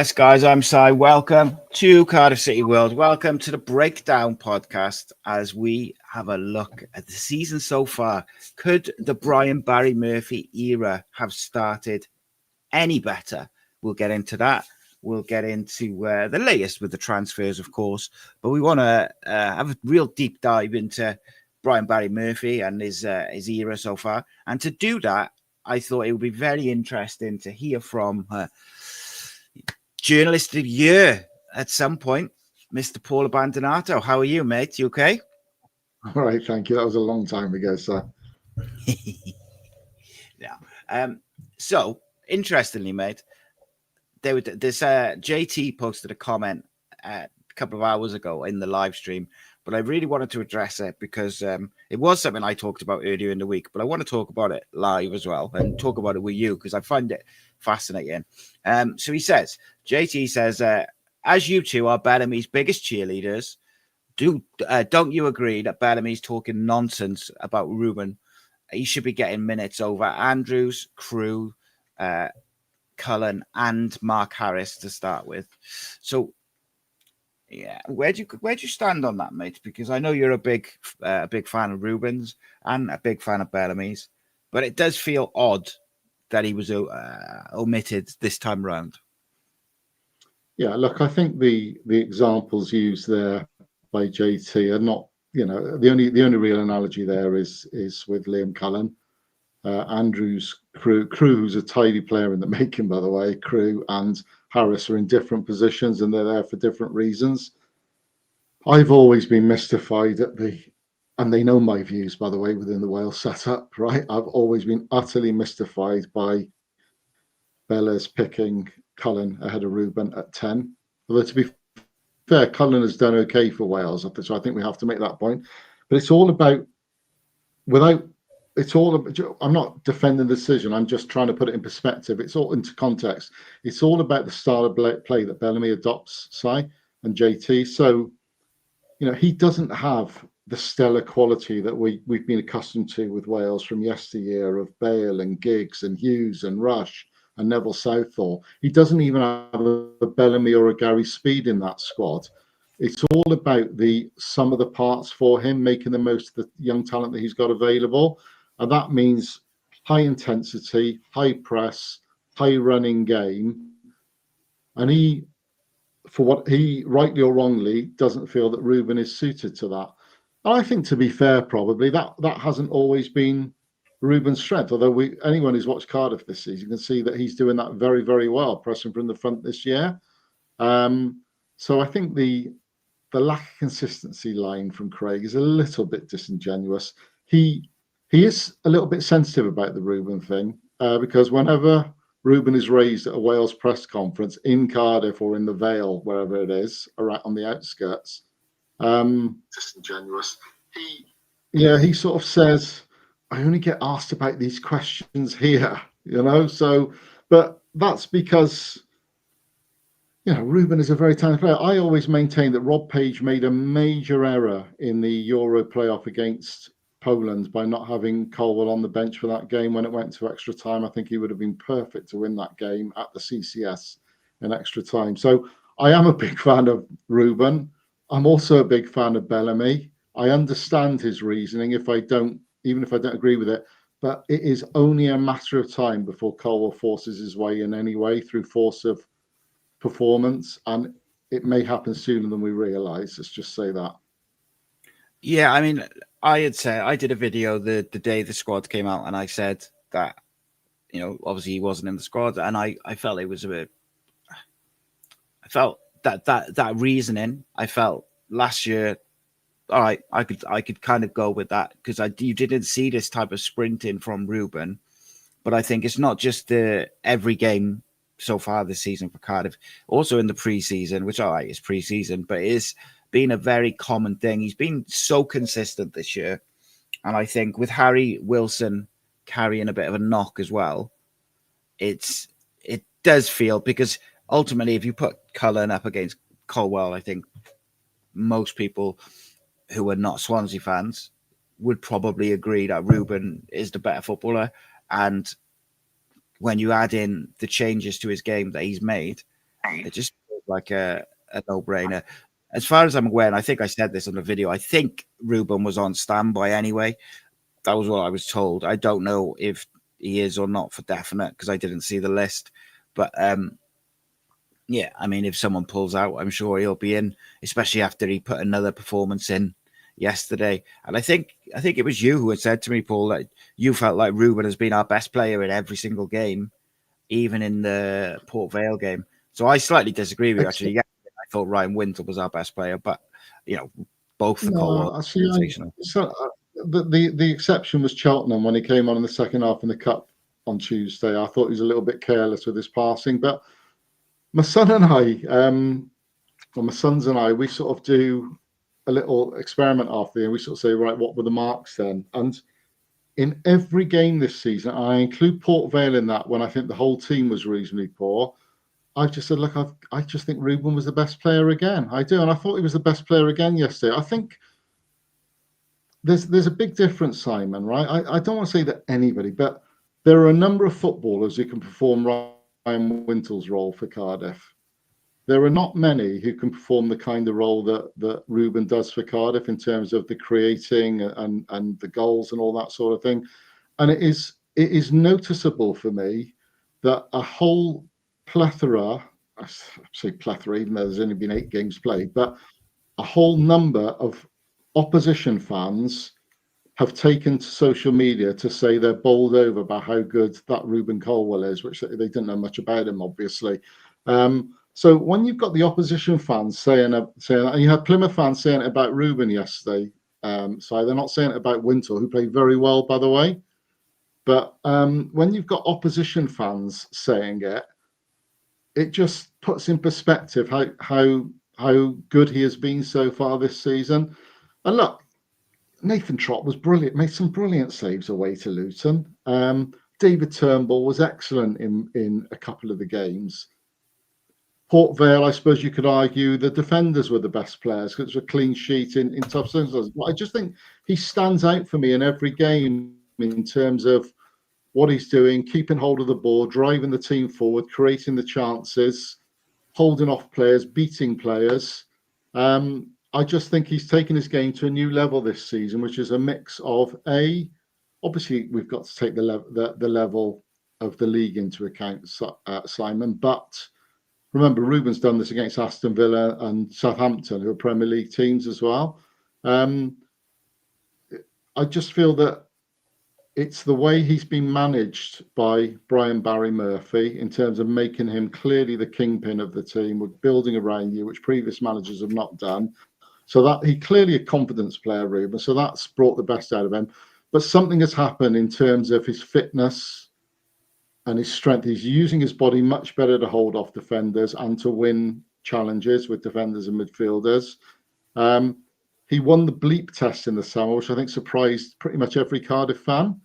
Yes, guys, I'm Si. Welcome to Cardiff City World. Welcome to the Breakdown podcast as we have a look at the season so far. Could the Brian Barry Murphy era have started any better? We'll get into that. We'll get into the latest with the transfers, of course. But we want to have a real deep dive into Brian Barry Murphy and his era so far. And to do that, I thought it would be very interesting to hear from Journalist of the Year at some point, Mr. Paul Abandonato. How are you, mate? You okay? All right, thank you. That was a long time ago, sir. Yeah. So, interestingly, mate, this JT posted a comment a couple of hours ago in the live stream, but I really wanted to address it because it was something I talked about earlier in the week, but I want to talk about it live as well and talk about it with you because I find it fascinating. So he says, JT says, as you two are Bellamy's biggest cheerleaders, don't you agree that Bellamy's talking nonsense about Ruben? He should be getting minutes over Andrews, Crew, Cullen, and Mark Harris to start with. So, yeah, where do you stand on that, mate? Because I know you're a big fan of Ruben's and a big fan of Bellamy's, but it does feel odd that he was omitted this time round. Yeah, look, I think the examples used there by JT are not, the only real analogy there is with Liam Cullen, Andrews, Crew, who's a tidy player in the making, by the way. Crew and Harris are in different positions and they're there for different reasons. I've always been mystified and they know my views, by the way, within the Wales setup, right? I've always been utterly mystified by Bella's picking Cullen ahead of Ruben at 10. Although, to be fair, Cullen has done okay for Wales, so I think we have to make that point. But it's all about, I'm not defending the decision, I'm just trying to put it in perspective. It's all into context. It's all about the style of play that Bellamy adopts, Si and JT. So, he doesn't have the stellar quality that we've been accustomed to with Wales from yesteryear of Bale and Giggs and Hughes and Rush and Neville Southall. He doesn't even have a Bellamy or a Gary Speed in that squad. It's all about the sum of the parts for him, making the most of the young talent that he's got available. And that means high intensity, high press, high running game. And he, for what he rightly or wrongly, doesn't feel that Ruben is suited to that. And I think, to be fair, probably that hasn't always been Ruben's strength. Although anyone who's watched Cardiff this season can see that he's doing that very, very well, pressing from the front this year. So I think the lack of consistency line from Craig is a little bit disingenuous. He is a little bit sensitive about the Ruben thing because whenever Ruben is raised at a Wales press conference in Cardiff or in the Vale, wherever it is, around on the outskirts, disingenuous. He sort of says, I only get asked about these questions here, So, but that's because, Ruben is a very talented player. I always maintain that Rob Page made a major error in the Euro playoff against Poland by not having Colwill on the bench for that game when it went to extra time. I think he would have been perfect to win that game at the CCS in extra time. So I am a big fan of Ruben. I'm also a big fan of Bellamy. I understand his reasoning even if I don't agree with it, but it is only a matter of time before Colwill forces his way in anyway through force of performance, and it may happen sooner than we realise. Let's just say that. Yeah, I mean, I did a video the day the squad came out, and I said that, obviously he wasn't in the squad, and I felt it was a bit. I felt that reasoning. I felt last year. All right, I could kind of go with that because you didn't see this type of sprinting from Ruben, but I think it's not just the every game so far this season for Cardiff, also in the pre-season, which is pre-season, but it is been a very common thing. He's been so consistent this year, and I think with Harry Wilson carrying a bit of a knock as well, it does feel, because ultimately if you put Cullen up against Colwill, I think most people who are not Swansea fans would probably agree that Ruben is the better footballer. And when you add in the changes to his game that he's made, It just feels like a no-brainer. As far as I'm aware, and I think I said this on the video, I think Ruben was on standby anyway. That was what I was told. I don't know if he is or not for definite because I didn't see the list. But yeah, I mean, if someone pulls out, I'm sure he'll be in, especially after he put another performance in yesterday. And I think it was you who had said to me, Paul, that you felt like Ruben has been our best player in every single game, even in the Port Vale game. So I slightly disagree with you, actually. Yeah, I thought Ryan Wintle was our best player, but, both the Colwill I see. The exception was Cheltenham when he came on in the second half in the Cup on Tuesday. I thought he was a little bit careless with his passing, but my son and I, my sons and I, we sort of do a little experiment after, and we sort of say, right, what were the marks then? And in every game this season, I include Port Vale in that when I think the whole team was reasonably poor. I just said, look, I just think Ruben was the best player again. I do, and I thought he was the best player again yesterday. I think there's a big difference, Simon, right? I don't want to say that anybody, but there are a number of footballers who can perform Ryan Wintle's role for Cardiff. There are not many who can perform the kind of role that Ruben does for Cardiff in terms of the creating and the goals and all that sort of thing. And it is noticeable for me that a whole plethora, I say plethora, even though there's only been 8 games played, but a whole number of opposition fans have taken to social media to say they're bowled over by how good that Ruben Colwill is, which they didn't know much about him, obviously. So when you've got the opposition fans saying and you had Plymouth fans saying it about Ruben yesterday, so they're not saying it about Wintle, who played very well, by the way. But when you've got opposition fans saying it, it just puts in perspective how good he has been so far this season. And look, Nathan Trott was brilliant, made some brilliant saves away to Luton. David Turnbull was excellent in a couple of the games. Port Vale, I suppose you could argue the defenders were the best players because it was a clean sheet in tough circumstances. But I just think he stands out for me in every game in terms of what he's doing, keeping hold of the ball, driving the team forward, creating the chances, holding off players, beating players. I just think he's taken his game to a new level this season, which is a mix of obviously we've got to take the level of the league into account, Simon, but remember, Ruben's done this against Aston Villa and Southampton, who are Premier League teams as well. I just feel that it's the way he's been managed by Brian Barry Murphy in terms of making him clearly the kingpin of the team, with building around you, which previous managers have not done. So that he clearly a confidence player, Ruben. So that's brought the best out of him. But something has happened in terms of his fitness and his strength. He's using his body much better to hold off defenders and to win challenges with defenders and midfielders. He won the bleep test in the summer, which I think surprised pretty much every Cardiff fan.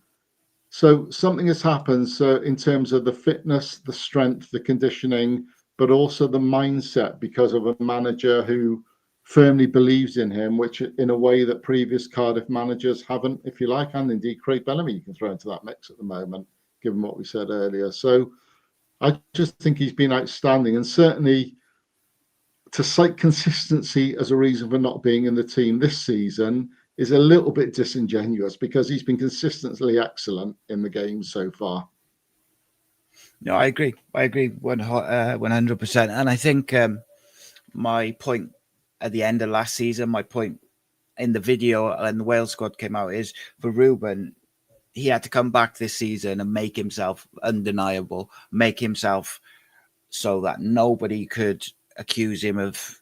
So something has happened in terms of the fitness, the strength, the conditioning, but also the mindset, because of a manager who firmly believes in him, which in a way that previous Cardiff managers haven't, if you like, and indeed Craig Bellamy you can throw into that mix at the moment, given what we said earlier. So I just think he's been outstanding, and certainly to cite consistency as a reason for not being in the team this season is a little bit disingenuous, because he's been consistently excellent in the games so far. No, I agree 100%. And I think my point at the end of last season, my point in the video and the Wales squad came out, is for Ruben, he had to come back this season and make himself undeniable, make himself so that nobody could accuse him of,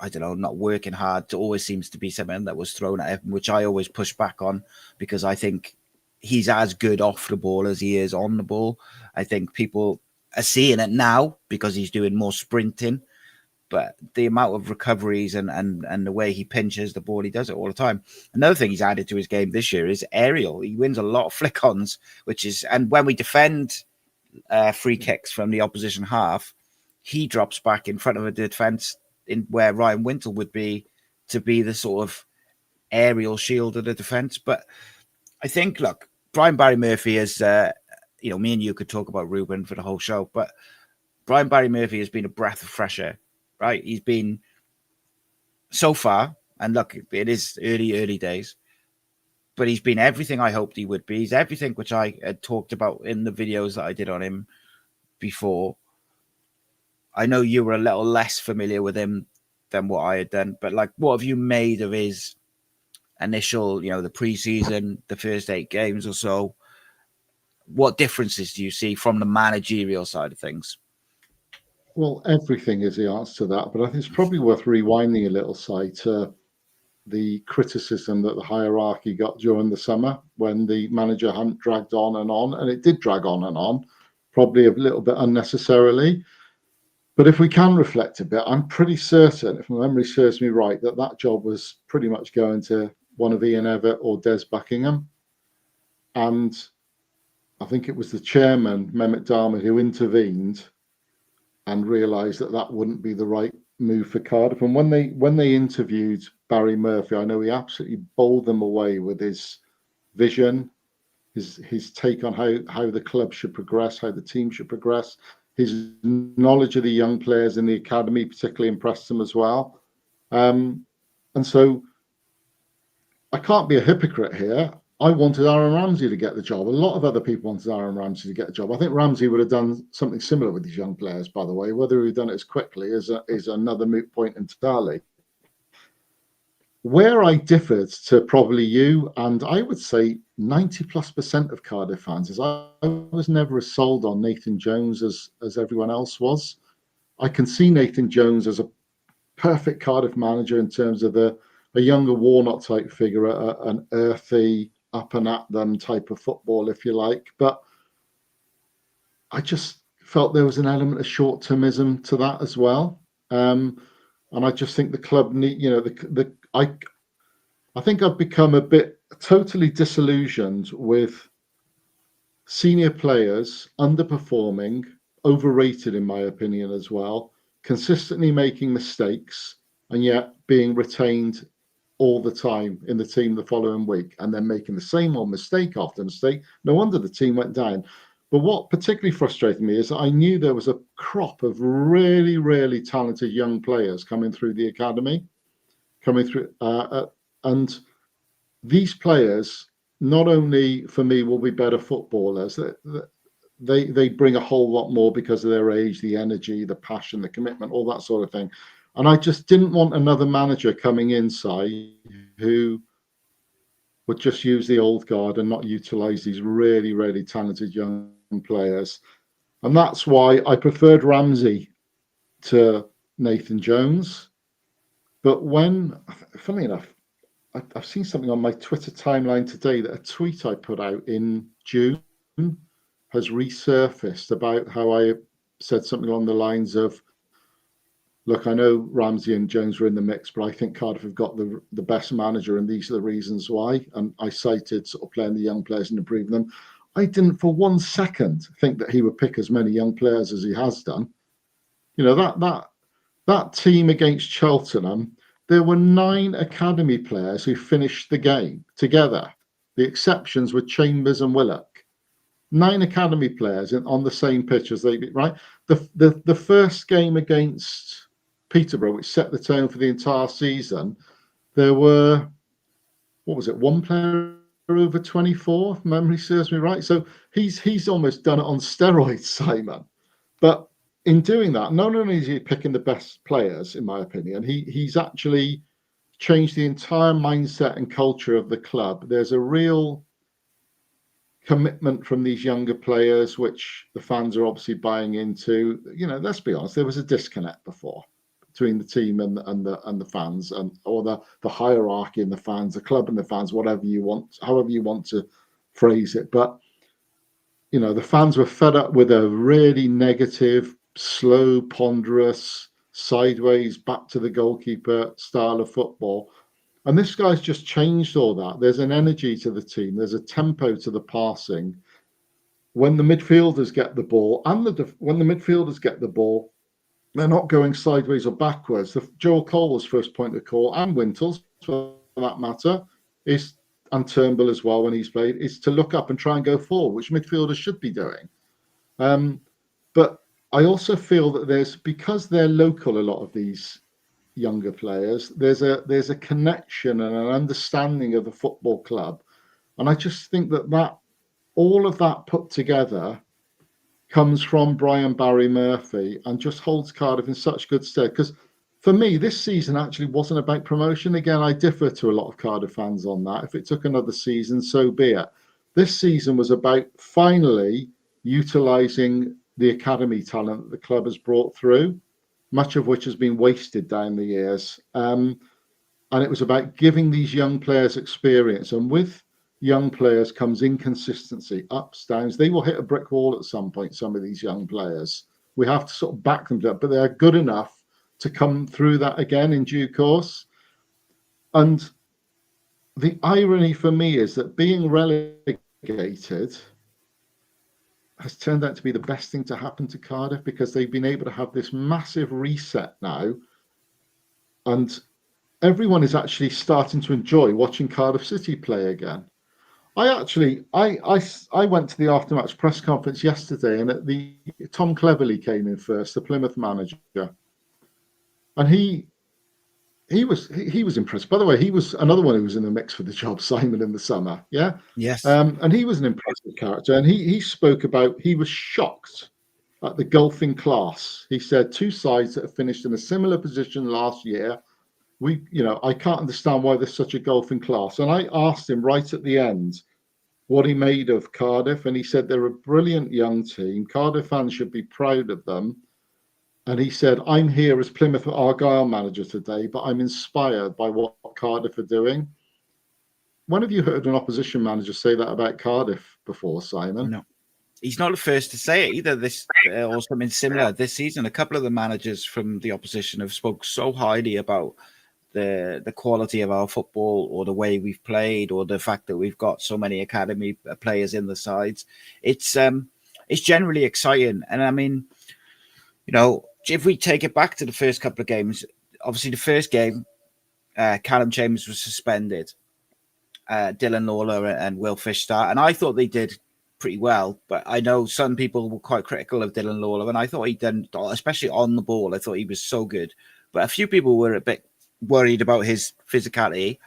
I don't know, not working hard. It always seems to be something that was thrown at him, which I always push back on, because I think he's as good off the ball as he is on the ball. I think people are seeing it now because he's doing more sprinting, but the amount of recoveries and the way he pinches the ball, he does it all the time. Another thing he's added to his game this year is aerial. He wins a lot of flick-ons, and when we defend free kicks from the opposition half, he drops back in front of a defence in where Ryan Wintle would be, to be the sort of aerial shield of the defence. But I think, look, Brian Barry Murphy is, me and you could talk about Ruben for the whole show, but Brian Barry Murphy has been a breath of fresh air, right? He's been so far, and look, it is early days, but he's been everything I hoped he would be. He's everything which I had talked about in the videos that I did on him before. I know you were a little less familiar with him than what I had done, but like, what have you made of his initial, the preseason, the first 8 games or so? What differences do you see from the managerial side of things? Well, everything is the answer to that, but I think it's probably worth rewinding a little, Si, to the criticism that the hierarchy got during the summer when the manager hunt dragged on, and it did drag on, probably a little bit unnecessarily. But if we can reflect a bit, I'm pretty certain, if my memory serves me right, that job was pretty much going to one of Ian Evatt or Des Buckingham. And I think it was the chairman, Mehmet Darmid, who intervened and realised that wouldn't be the right move for Cardiff. And when they interviewed Barry Murphy, I know he absolutely bowled them away with his vision, his take on how the club should progress, how the team should progress. His knowledge of the young players in the academy particularly impressed him as well. And so I can't be a hypocrite here. I wanted Aaron Ramsey to get the job. A lot of other people wanted Aaron Ramsey to get the job. I think Ramsey would have done something similar with these young players, by the way. Whether he'd done it as quickly is another moot point entirely. Where I differed to probably you, and I would say 90+% of Cardiff fans, is I was never as sold on Nathan Jones as everyone else was. I can see Nathan Jones as a perfect Cardiff manager in terms of a younger Warnock type figure, an earthy, up and at them type of football, if you like. But I just felt there was an element of short-termism to that as well. And I just think the club need, I think I've become a bit totally disillusioned with senior players underperforming, overrated in my opinion as well, consistently making mistakes and yet being retained all the time in the team the following week, and then making the same old mistake after mistake. No wonder the team went down. But what particularly frustrated me is that I knew there was a crop of really, really talented young players coming through the academy, and these players not only for me will be better footballers, they bring a whole lot more because of their age, the energy, the passion, the commitment, all that sort of thing. And I just didn't want another manager coming inside who would just use the old guard and not utilize these really, really talented young players. And that's why I preferred Ramsey to Nathan Jones. But funnily enough, I've seen something on my Twitter timeline today that a tweet I put out in June has resurfaced about how I said something along the lines of, look, I know Ramsey and Jones were in the mix, but I think Cardiff have got the best manager, and these are the reasons why. And I cited sort of playing the young players and improving them. I didn't for 1 second think that he would pick as many young players as he has done. That team against Cheltenham, there were 9 academy players who finished the game together. The exceptions were Chambers and Willock. 9 academy players on the same pitch as they beat, right? The first game against Peterborough, which set the tone for the entire season, there were, what was it, 1 player over 24, if memory serves me right. So he's almost done it on steroids, Simon. But in doing that, not only is he picking the best players, in my opinion, he's actually changed the entire mindset and culture of the club. There's a real commitment from these younger players, which the fans are obviously buying into. Let's be honest, there was a disconnect before between the team and the fans, or the hierarchy and the fans, the club and the fans, whatever you want, however you want to phrase it. But the fans were fed up with a really negative, slow, ponderous, sideways, back to the goalkeeper style of football. And this guy's just changed all that. There's an energy to the team. There's a tempo to the passing. When the midfielders get the ball, when the midfielders get the ball, they're not going sideways or backwards. Joel Colwill's first point of call, and Wintel's for that matter, and Turnbull as well when he's played, is to look up and try and go forward, which midfielders should be doing. But I also feel that because they're local, a lot of these younger players, there's a connection and an understanding of the football club, and I just think that all of that put together comes from Brian Barry Murphy and just holds Cardiff in such good stead. Because for me, this season actually wasn't about promotion. Again, I differ to a lot of Cardiff fans on that. If it took another season, so be it. This season was about finally utilising the academy talent that the club has brought through, much of which has been wasted down the years. And it was about giving these young players experience. And with young players comes inconsistency, ups, downs. They will hit a brick wall at some point, some of these young players. We have to sort of back them up, but they're good enough to come through that again in due course. And the irony for me is that being relegated has turned out to be the best thing to happen to Cardiff, because they've been able to have this massive reset now. And everyone is actually starting to enjoy watching Cardiff City play again. I went to the after-match press conference yesterday, and Tom Cleverley came in first, the Plymouth manager, and he was impressed. By the way, he was another one who was in the mix for the job, Simon, in the summer. Yeah, Yes, and he was an impressive character, and he spoke about, he was shocked at the golfing class. He said 2 sides that have finished in a similar position last year. I can't understand why there's such a golfing class. And I asked him right at the end what he made of Cardiff, and he said they're a brilliant young team. Cardiff fans should be proud of them. And he said, I'm here as Plymouth Argyle manager today, but I'm inspired by what Cardiff are doing. When have you heard an opposition manager say that about Cardiff before, Simon? No. He's not the first to say it either. This or something similar this season. A couple of the managers from the opposition have spoke so highly about the quality of our football, or the way we've played, or the fact that we've got so many academy players in the sides. It's generally exciting. And I mean, if we take it back to the first couple of games, obviously the first game, Callum Chambers was suspended. Dylan Lawler and Will Fish start, and I thought they did pretty well, but I know some people were quite critical of Dylan Lawler, and I thought he done, especially on the ball, I thought he was so good. But a few people were a bit worried about his physicality.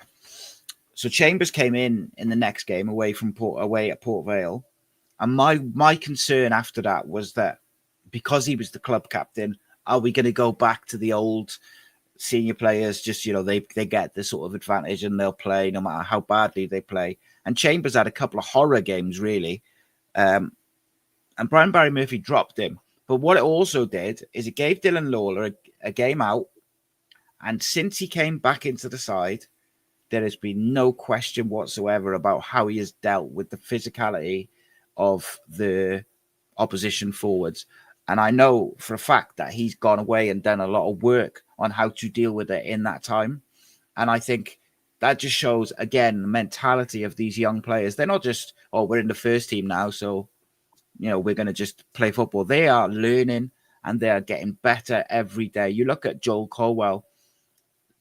So Chambers came in the next game away at Port Vale, and my concern after that was that because he was the club captain, are we going to go back to the old senior players? Just they get the sort of advantage and they'll play no matter how badly they play. And Chambers had a couple of horror games really, and Brian Barry Murphy dropped him. But what it also did is it gave Dylan Lawler a game out. And since he came back into the side, there has been no question whatsoever about how he has dealt with the physicality of the opposition forwards. And I know for a fact that he's gone away and done a lot of work on how to deal with it in that time. And I think that just shows, again, the mentality of these young players. They're not just, we're in the first team now, so, we're going to just play football. They are learning and they are getting better every day. You look at Joel Colwill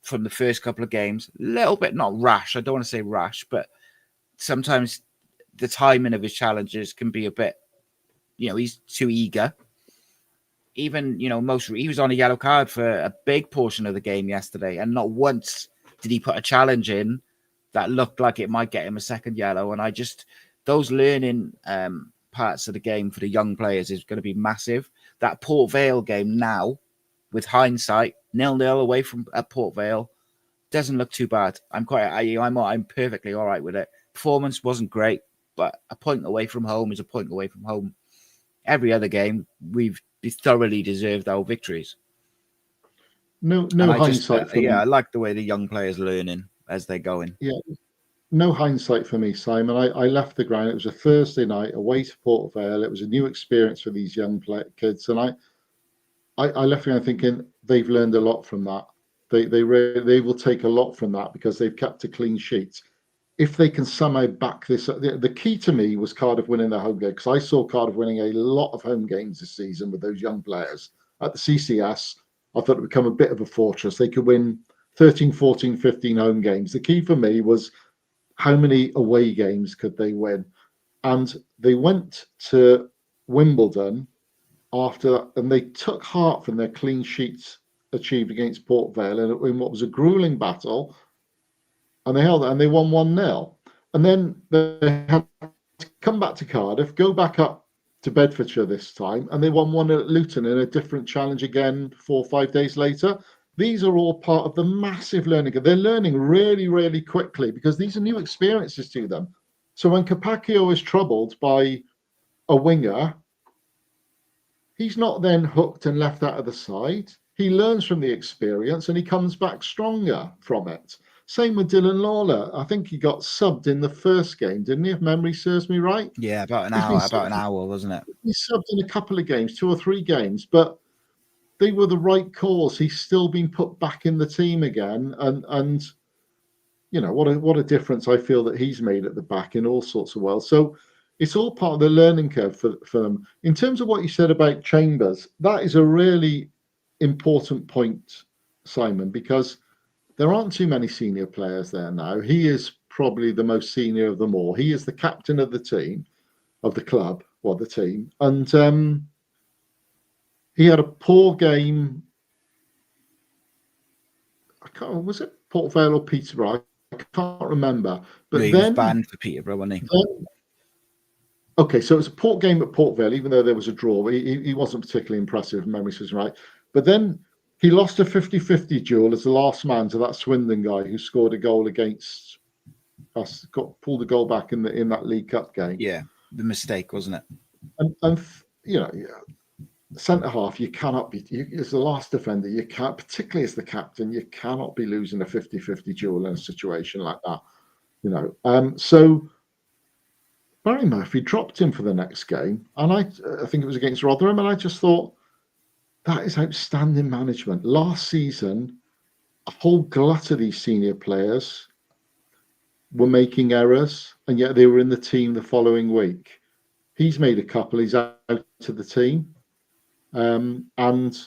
from the first couple of games, a little bit, not rash. I don't want to say rash, but sometimes the timing of his challenges can be a bit, he's too eager. Even, he was on a yellow card for a big portion of the game yesterday, and not once did he put a challenge in that looked like it might get him a second yellow. And those learning parts of the game for the young players is going to be massive. That Port Vale game now, with hindsight, 0-0 away from Port Vale, doesn't look too bad. I'm perfectly all right with it. Performance wasn't great, but a point away from home is a point away from home. Every other game, we've thoroughly deserved our victories. No hindsight for me. I like the way the young players learning as they're going. Yeah, no hindsight for me, Simon. I left the ground. It was a Thursday night away to Port Vale. It was a new experience for these young kids, and I left the ground thinking they've learned a lot from that. They will take a lot from that because they've kept a clean sheet. If they can somehow back this up, the key to me was Cardiff winning their home game, because I saw Cardiff winning a lot of home games this season with those young players. At the CCS, I thought it would become a bit of a fortress. They could win 13, 14, 15 home games. The key for me was how many away games could they win? And they went to Wimbledon after that, and they took heart from their clean sheets achieved against Port Vale in what was a grueling battle, and they held it and they won 1-0. And then they had to come back to Cardiff, go back up to Bedfordshire this time, and they won 1 at Luton in a different challenge again 4 or 5 days later. These are all part of the massive learning. They're learning really, really quickly because these are new experiences to them. So when Capaccio is troubled by a winger, he's not then hooked and left out of the side. He learns from the experience and he comes back stronger from it. Same with Dylan Lawler. I think he got subbed in the first game, didn't he? If memory serves me right. Yeah, about an hour, wasn't it? He subbed in a couple of games, 2 or 3 games, but they were the right calls. He's still been put back in the team again, and you know what a difference I feel that he's made at the back in all sorts of ways. So it's all part of the learning curve for them. In terms of what you said about Chambers, that is a really important point, Simon, because there aren't too many senior players there now. He is probably the most senior of them all. He is the captain of the team, of the club, or the team. And he had a poor game. I can't, was it Port Vale or Peterborough? I can't remember. But he was banned for Peterborough, wasn't he? Okay, so it was a poor game at Port Vale, even though there was a draw. He wasn't particularly impressive, if memory serves right. But then he lost a 50-50 duel as the last man to that Swindon guy who scored a goal against us, pulled a goal back in that League Cup game. Yeah, the mistake, wasn't it? And you know, centre half, you cannot be, as the last defender, you can't, particularly as the captain, you cannot be losing a 50-50 duel in a situation like that. You know, so Barry Murphy dropped him for the next game, and I think it was against Rotherham, and I just thought, that is outstanding management. Last season, a whole glut of these senior players were making errors, and yet they were in the team the following week. He's made a couple. He's out to the team, and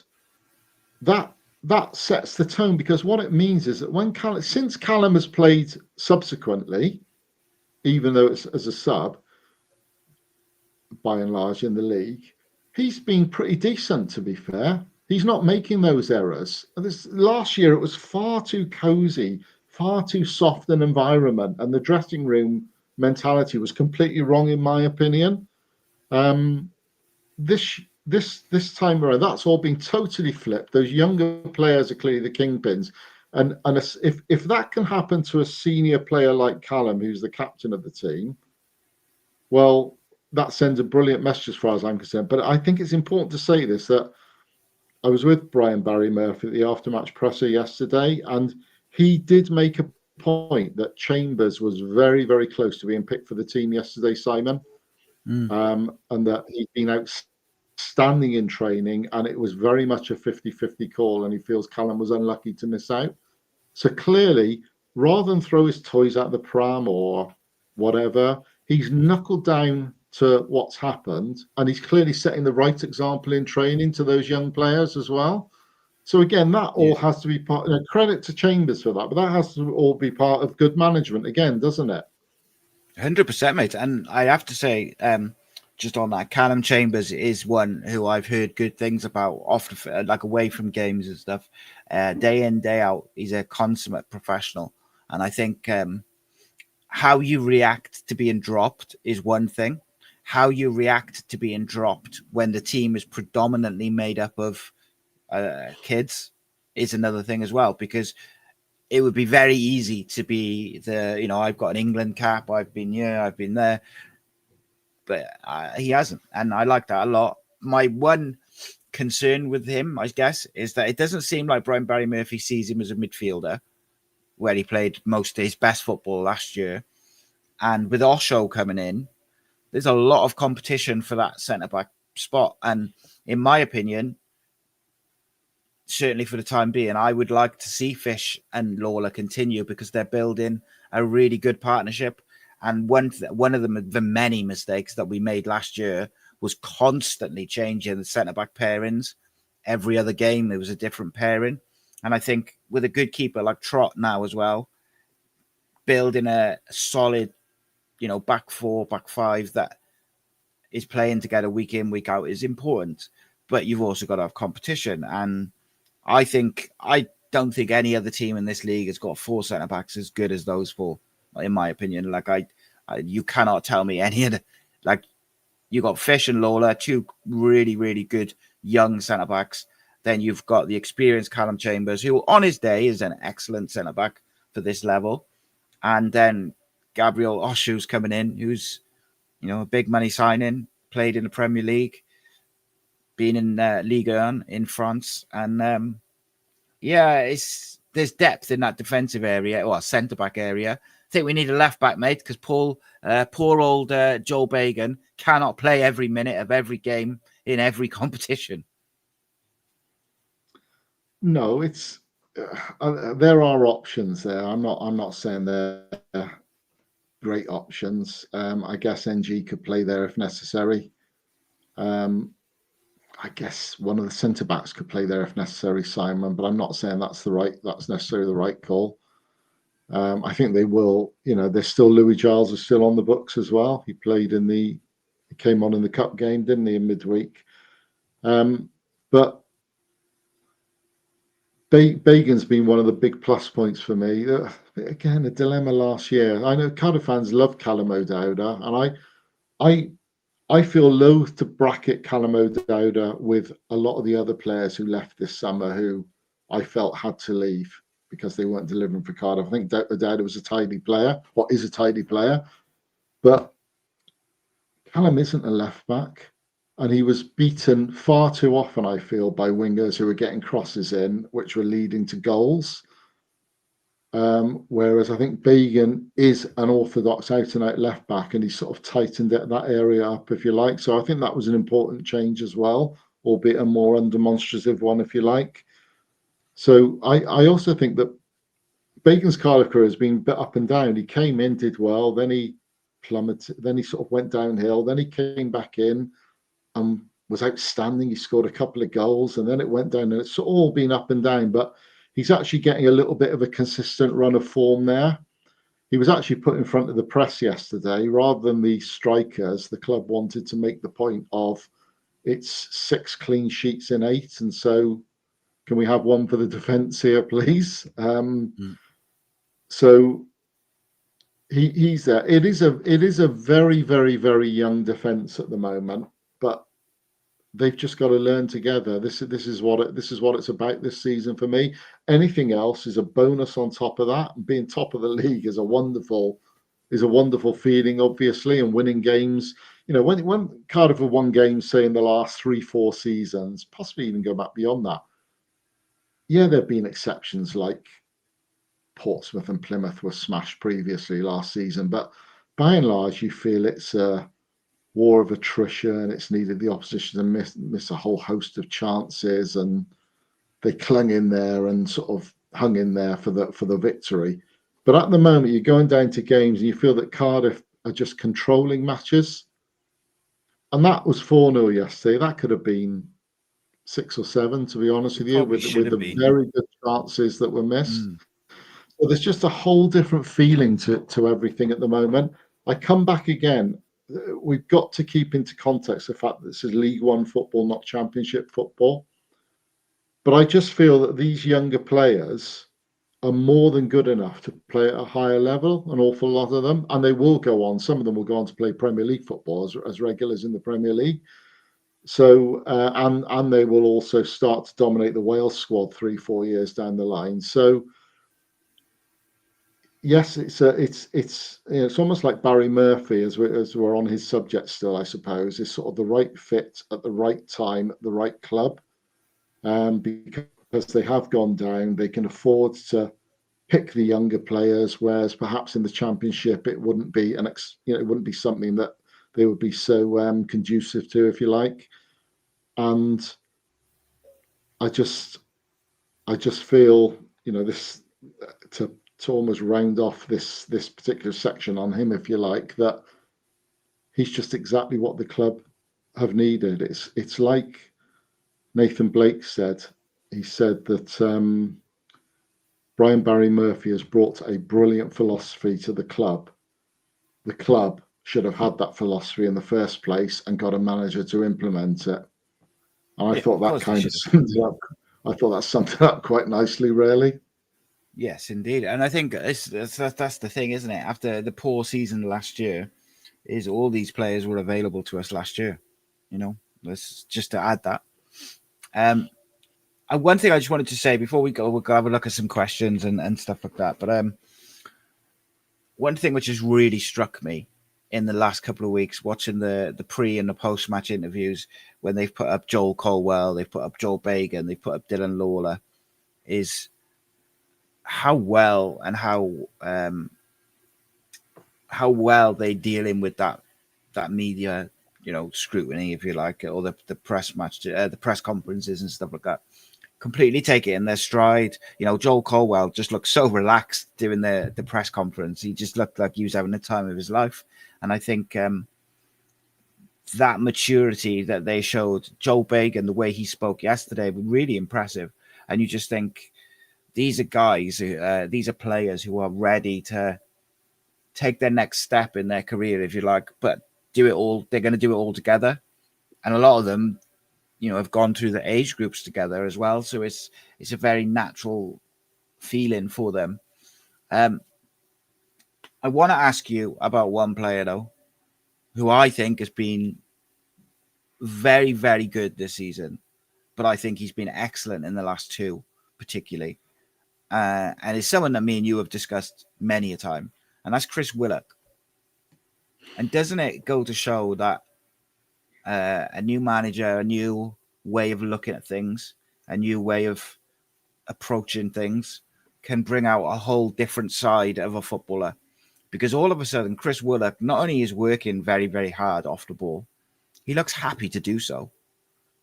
that sets the tone, because what it means is that since Callum has played subsequently, even though it's as a sub, by and large in the league, he's been pretty decent, to be fair. He's not making those errors. Last year, it was far too cozy, far too soft an environment, and the dressing room mentality was completely wrong, in my opinion. This time around, that's all been totally flipped. Those younger players are clearly the kingpins, and if that can happen to a senior player like Callum, who's the captain of the team, well, that sends a brilliant message as far as I'm concerned. But I think it's important to say this, that I was with Barry Murphy at the after-match presser yesterday, and he did make a point that Chambers was very, very close to being picked for the team yesterday, Simon, and that he'd been outstanding in training, and it was very much a 50-50 call, and he feels Callum was unlucky to miss out. So clearly, rather than throw his toys out the pram or whatever, he's knuckled down to what's happened, and he's clearly setting the right example in training to those young players as well. So again, that all has to be part, credit to Chambers for that, but that has to all be part of good management again, doesn't it? 100%, mate. And I have to say, just on that, Callum Chambers is one who I've heard good things about, often like away from games and stuff. Day in, day out, he's a consummate professional. And I think how you react to being dropped is one thing. How you react to being dropped when the team is predominantly made up of kids is another thing as well, because it would be very easy to be I've got an England cap, I've been here, I've been there, but he hasn't. And I like that a lot. My one concern with him, I guess, is that it doesn't seem like Barry Murphy sees him as a midfielder, where he played most of his best football last year. And with Osho coming in, there's a lot of competition for that centre-back spot. And in my opinion, certainly for the time being, I would like to see Fish and Lawler continue, because they're building a really good partnership. And one of the many mistakes that we made last year was constantly changing the centre-back pairings. Every other game, there was a different pairing. And I think with a good keeper like Trott now as well, building a solid, back four, back five that is playing together week in, week out is important. but you've also got to have competition. And I don't think any other team in this league has got 4 centre backs as good as those 4, in my opinion. Like you cannot tell me any of the, like, you got Fish and Lola, 2 really, really good young centre backs. Then you've got the experienced Callum Chambers, who on his day is an excellent centre back for this level. And then Gabriel Oshu's coming in, who's, a big money signing, played in the Premier League, been in Ligue 1 in France. And there's depth in that defensive area, or centre back area. I think we need a left back, mate, because poor old Joel Bagan cannot play every minute of every game in every competition. No, it's there are options there. I'm not saying they're great options. I guess NG could play there if necessary. I guess one of the centre backs could play there if necessary, Simon. But I'm not saying that's necessarily the right call. I think they will. There's still Louis Giles is still on the books as well. He came on in the cup game, didn't he, in midweek? But Bagan's been one of the big plus points for me. Again, a dilemma last year. I know Cardiff fans love Callum O'Dowda, and I feel loath to bracket Callum O'Dowda with a lot of the other players who left this summer who I felt had to leave because they weren't delivering for Cardiff. I think O'Dowda was a tidy player, or is a tidy player, but Callum isn't a left back. And he was beaten far too often, I feel, by wingers who were getting crosses in, which were leading to goals. Whereas I think Bagan is an orthodox out-and-out left back, and he sort of tightened that area up, if you like. So I think that was an important change as well, albeit a more undemonstrative one, if you like. So I also think that Bagan's Cardiff career has been a bit up and down. He came in, did well, then he plummeted, then he sort of went downhill, then he came back in and was outstanding. He scored a couple of goals, and then it went down, and it's all been up and down, but he's actually getting a little bit of a consistent run of form there. He was actually put in front of the press yesterday. Rather than the strikers, the club wanted to make the point of it's 6 clean sheets in 8, and so can we have one for the defence here, please? So he's there. It is a very, very, very young defence at the moment, but they've just got to learn together. This is what it's about this season for me. Anything else is a bonus on top of that. And being top of the league is a wonderful feeling, obviously, and winning games. When Cardiff have won games, say in the last 3-4 seasons, possibly even go back beyond that. Yeah, there have been exceptions like Portsmouth and Plymouth were smashed previously last season, but by and large, you feel it's a war of attrition. It's needed the opposition to miss a whole host of chances, and they clung in there and sort of hung in there for the victory. But at the moment, you're going down to games and you feel that Cardiff are just controlling matches, and that was 4-0 yesterday. That could have been 6 or 7, to be honest with you, with the very good chances that were missed. So there's just a whole different feeling to everything at the moment. I come back again. We've got to keep into context the fact that this is League One football, not Championship football. But I just feel that these younger players are more than good enough to play at a higher level, an awful lot of them. And they will go on. Some of them will go on to play Premier League football as regulars in the Premier League. So, and they will also start to dominate the Wales squad 3-4 years down the line. So, yes, it's almost like Barry Murphy, as we're on his subject still, I suppose, is sort of the right fit at the right time at the right club, because they have gone down, they can afford to pick the younger players, whereas perhaps in the Championship it wouldn't be it wouldn't be something that they would be so conducive to, if you like. And I just feel, this to almost round off this particular section on him, if you like, that he's just exactly what the club have needed. It's like Nathan Blake said. He said that Brian Barry Murphy has brought a brilliant philosophy to the club. The club should have had that philosophy in the first place and got a manager to implement it. And I Yeah, thought of that course they kind of should have. summed it up. I thought that summed it up quite nicely, really. Yes, indeed. And I think that's the thing, isn't it? After the poor season last year, is all these players were available to us last year. You know, let's just to add that. One thing I just wanted to say before we go, we'll have a look at some questions and stuff like that. But one thing which has really struck me in the last couple of weeks, watching the pre and the post match interviews, when they've put up Joel Colwill, they've put up Joel Bagan, they've put up Dylan Lawler, is how well and how well they dealing with that media, scrutiny, if you like, or the press match, the press conferences and stuff like that. Completely take it in their stride. Joel Colwill just looked so relaxed doing the press conference. He just looked like he was having the time of his life. And I think that maturity that they showed, Joel Bagan, the way he spoke yesterday, was really impressive. And you just think these are guys, these are players who are ready to take their next step in their career, if you like, but do it all. They're going to do it all together. And a lot of them, have gone through the age groups together as well. So it's a very natural feeling for them. I want to ask you about one player though, who I think has been very, very good this season, but I think he's been excellent in the last two, particularly. And it's someone that me and you have discussed many a time, and that's Chris Willock. And doesn't it go to show that a new manager, a new way of looking at things, a new way of approaching things can bring out a whole different side of a footballer? Because all of a sudden, Chris Willock not only is working very, very hard off the ball, he looks happy to do so.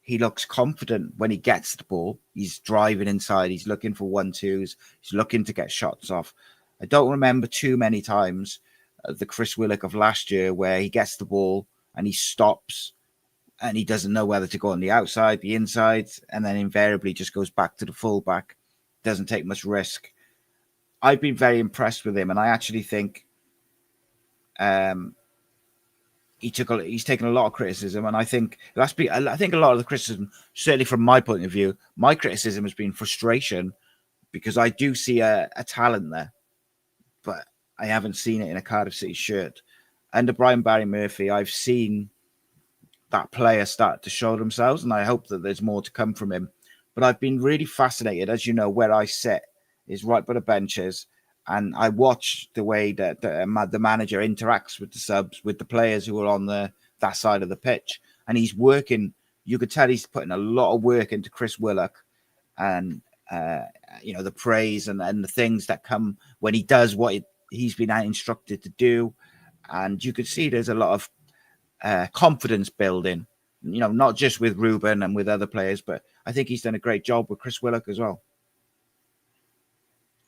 He looks confident when he gets the ball. He's driving inside. He's looking for 1-2s. He's looking to get shots off. I don't remember too many times the Chris Willock of last year where he gets the ball and he stops and he doesn't know whether to go on the outside, the inside, and then invariably just goes back to the fullback. Doesn't take much risk. I've been very impressed with him, and I actually think he's taken a lot of criticism, and I think I think a lot of the criticism, certainly from my point of view, my criticism has been frustration because I do see a talent there, but I haven't seen it in a Cardiff City shirt. Under Brian Barry Murphy, I've seen that player start to show themselves, and I hope that there's more to come from him. But I've been really fascinated, as you know, where I sit is right by the benches, and I watch the way that the manager interacts with the subs, with the players who are on that side of the pitch, and he's working. You could tell he's putting a lot of work into Chris Willock, and the praise and the things that come when he does what he's been instructed to do, and you could see there's a lot of confidence building, not just with Ruben and with other players, but I think he's done a great job with Chris Willock as well.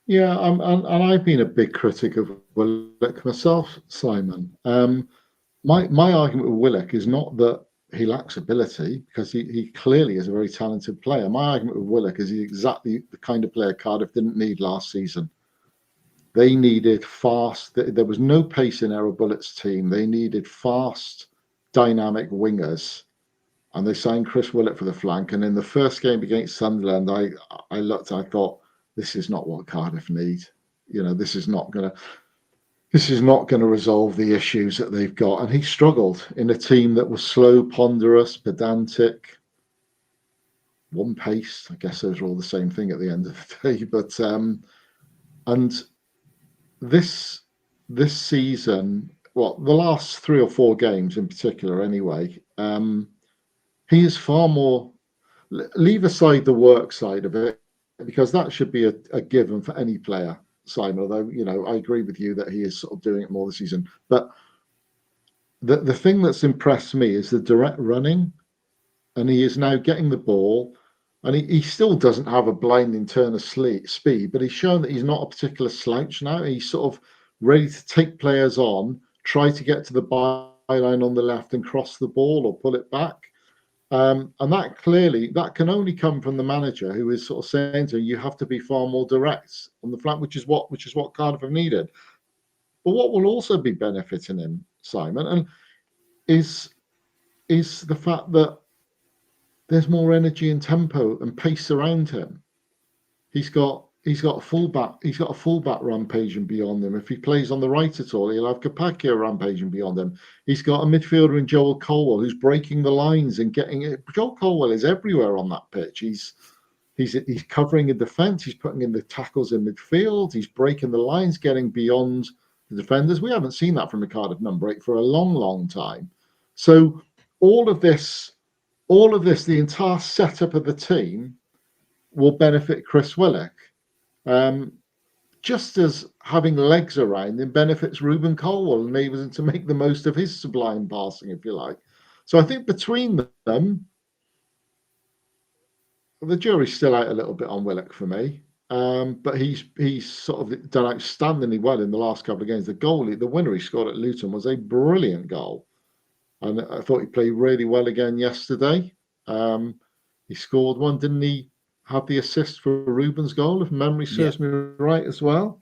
Yeah, and I've been a big critic of Willock myself, Simon. My argument with Willock is not that he lacks ability, because he clearly is a very talented player. My argument with Willock is he's exactly the kind of player Cardiff didn't need last season. They needed fast. There was no pace in Errol Bullett's team. They needed fast, dynamic wingers, and they signed Chris Willock for the flank. And in the first game against Sunderland, I looked, I thought, this is not what Cardiff need. This is not going to resolve the issues that they've got. And he struggled in a team that was slow, ponderous, pedantic, one pace. I guess those are all the same thing at the end of the day. But and this season, well, the last 3 or 4 games in particular, anyway, he is far more. Leave aside the work side of it, because that should be a given for any player, Simon. Although I agree with you that he is sort of doing it more this season. But the thing that's impressed me is the direct running, and he is now getting the ball, and he still doesn't have a blinding turn of speed, but he's shown that he's not a particular slouch now. He's sort of ready to take players on, try to get to the byline on the left and cross the ball or pull it back. And that can only come from the manager, who is sort of saying to him, you have to be far more direct on the flank, which is what Cardiff have needed. But what will also be benefiting him, Simon, and is the fact that there's more energy and tempo and pace around him. He's got a fullback. He's got a fullback rampaging beyond him. If he plays on the right at all, he'll have Kapakio rampaging beyond him. He's got a midfielder in Joel Colwill who's breaking the lines and getting it. Joel Colwill is everywhere on that pitch. He's covering in defence. He's putting in the tackles in midfield. He's breaking the lines, getting beyond the defenders. We haven't seen that from a Cardiff number 8 for a long, long time. So all of this, the entire setup of the team will benefit Chris Willock. Just as having legs around him benefits Ruben Colwill and enables him to make the most of his sublime passing, if you like. So I think between them, the jury's still out a little bit on Willock for me. But he's sort of done outstandingly well in the last couple of games. The winner he scored at Luton was a brilliant goal. And I thought he played really well again yesterday. He scored one, didn't he? Have the assist for Ruben's goal, if memory serves me right as well.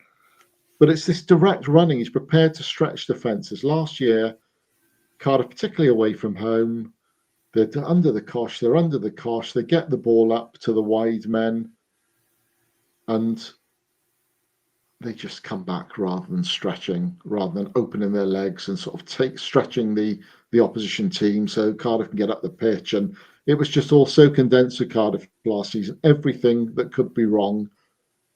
But it's this direct running. He's prepared to stretch defences. Last year, Cardiff, particularly away from home, they're under the cosh. They get the ball up to the wide men, and they just come back rather than stretching, rather than opening their legs and sort of stretching the opposition team so Cardiff can get up the pitch. And it was just all so condensed for Cardiff last season. Everything that could be wrong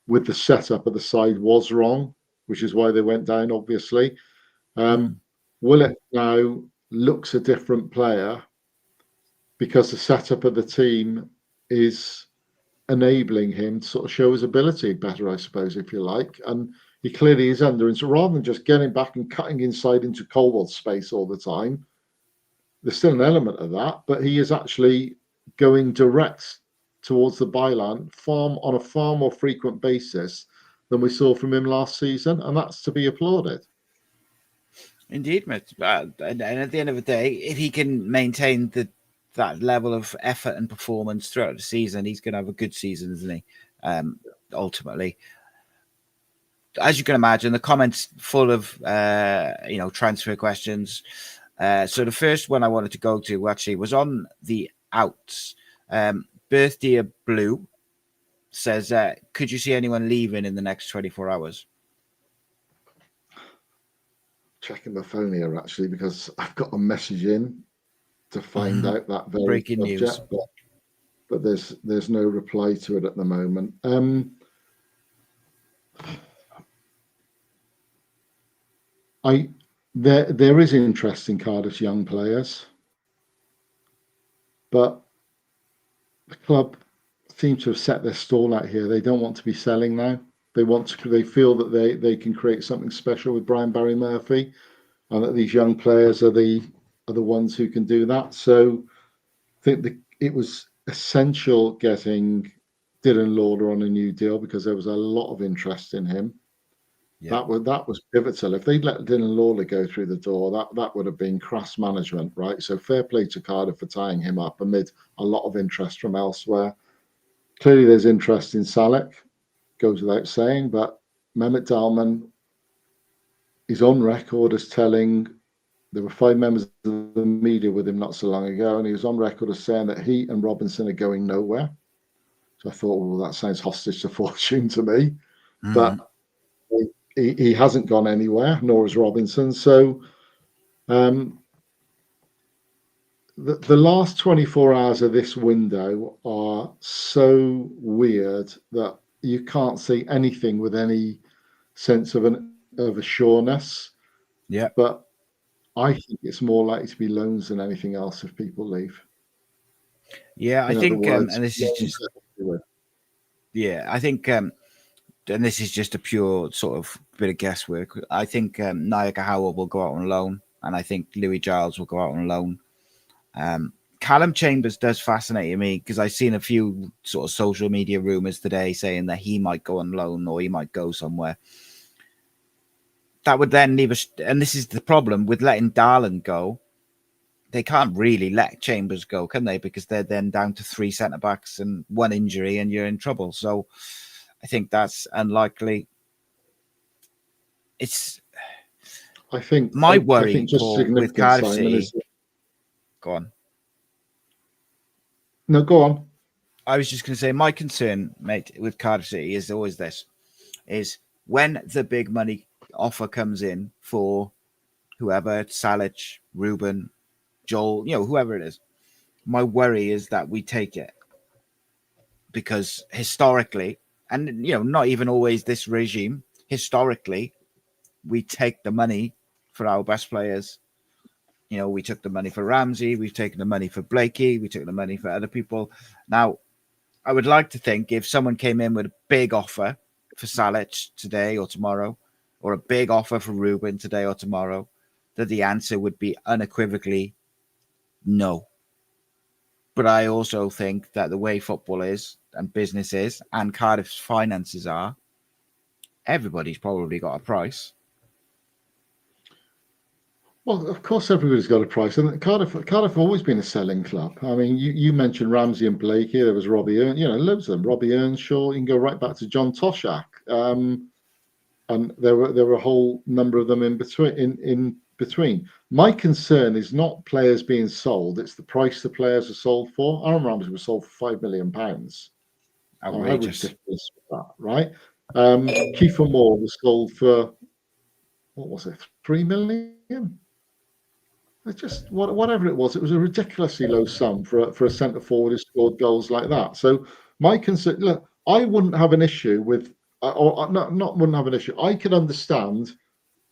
with the setup of the side was wrong, which is why they went down, obviously. Willock now looks a different player because the setup of the team is enabling him to sort of show his ability better, I suppose, if you like. And he clearly is under. And so rather than just getting back and cutting inside into Colwill's space all the time, there's still an element of that, but he is actually going direct towards the byline on a far more frequent basis than we saw from him last season, and that's to be applauded. Indeed, mate. And at the end of the day, if he can maintain that level of effort and performance throughout the season, he's going to have a good season, isn't he? Ultimately, as you can imagine, the comments full of transfer questions. So the first one I wanted to go to actually was on the outs. Birthday Blue says, could you see anyone leaving in the next 24 hours? Checking my phone here, actually, because I've got a message in to find out that very breaking subject, news. But there's no reply to it at the moment. There is interest in Cardiff's young players, but the club seem to have set their stall out here. They don't want to be selling now. They feel that they can create something special with Brian Barry Murphy, and that these young players are the ones who can do that. So I think it was essential getting Dylan Lawler on a new deal because there was a lot of interest in him. Yeah. That was pivotal. If they'd let Dylan Lawler go through the door, that would have been crass management, right? So fair play to Cardiff for tying him up amid a lot of interest from elsewhere. Clearly, there's interest in Salek, goes without saying, but Mehmet Dalman is on record as telling, there were 5 members of the media with him not so long ago, and he was on record as saying that he and Robinson are going nowhere. So I thought, well, that sounds hostage to fortune to me. Mm-hmm. But he hasn't gone anywhere, nor has Robinson. So the last 24 hours of this window are so weird that you can't see anything with any sense of a sureness. Yeah. But I think it's more likely to be loans than anything else if people leave. Yeah, I think, and this is just, I think, and this is just a pure sort of bit of guesswork. I think Nyaka Howell will go out on loan, and I think Louis Giles will go out on loan. Callum Chambers does fascinate me because I've seen a few sort of social media rumors today saying that he might go on loan or he might go somewhere. That would then leave us, and this is the problem with letting Darlan go. They can't really let Chambers go, can they? Because they're then down to 3 centre-backs and 1 injury and you're in trouble. So I think that's unlikely. I think my worry just with Cardiff City. Go on. No, go on. I was just going to say my concern, mate, with Cardiff City is always this: is when the big money offer comes in for whoever, Salic, Ruben, Joel, whoever it is. My worry is that we take it because historically, and not even always this regime, historically, we take the money for our best players. We took the money for Ramsey, we've taken the money for Blakey, we took the money for other people. Now, I would like to think if someone came in with a big offer for Salic today or tomorrow, or a big offer for Ruben today or tomorrow, that the answer would be unequivocally no. But I also think that the way football is and business is and Cardiff's finances are, everybody's probably got a price. Well, of course, everybody's got a price, and Cardiff have always been a selling club. I mean, you mentioned Ramsey and Blakey. There was Robbie loads of them. Robbie Earnshaw. You can go right back to John Toshak, and there were a whole number of them in between. My concern is not players being sold; it's the price the players are sold for. Aaron Ramsey was sold for £5 million. Outrageous. Ridiculous with that, right? Kiefer Moore was sold for, what was it, 3 million? It's just whatever it was a ridiculously low sum for a centre forward who scored goals like that. So my concern, look, I wouldn't have an issue with, or not wouldn't have an issue. I could understand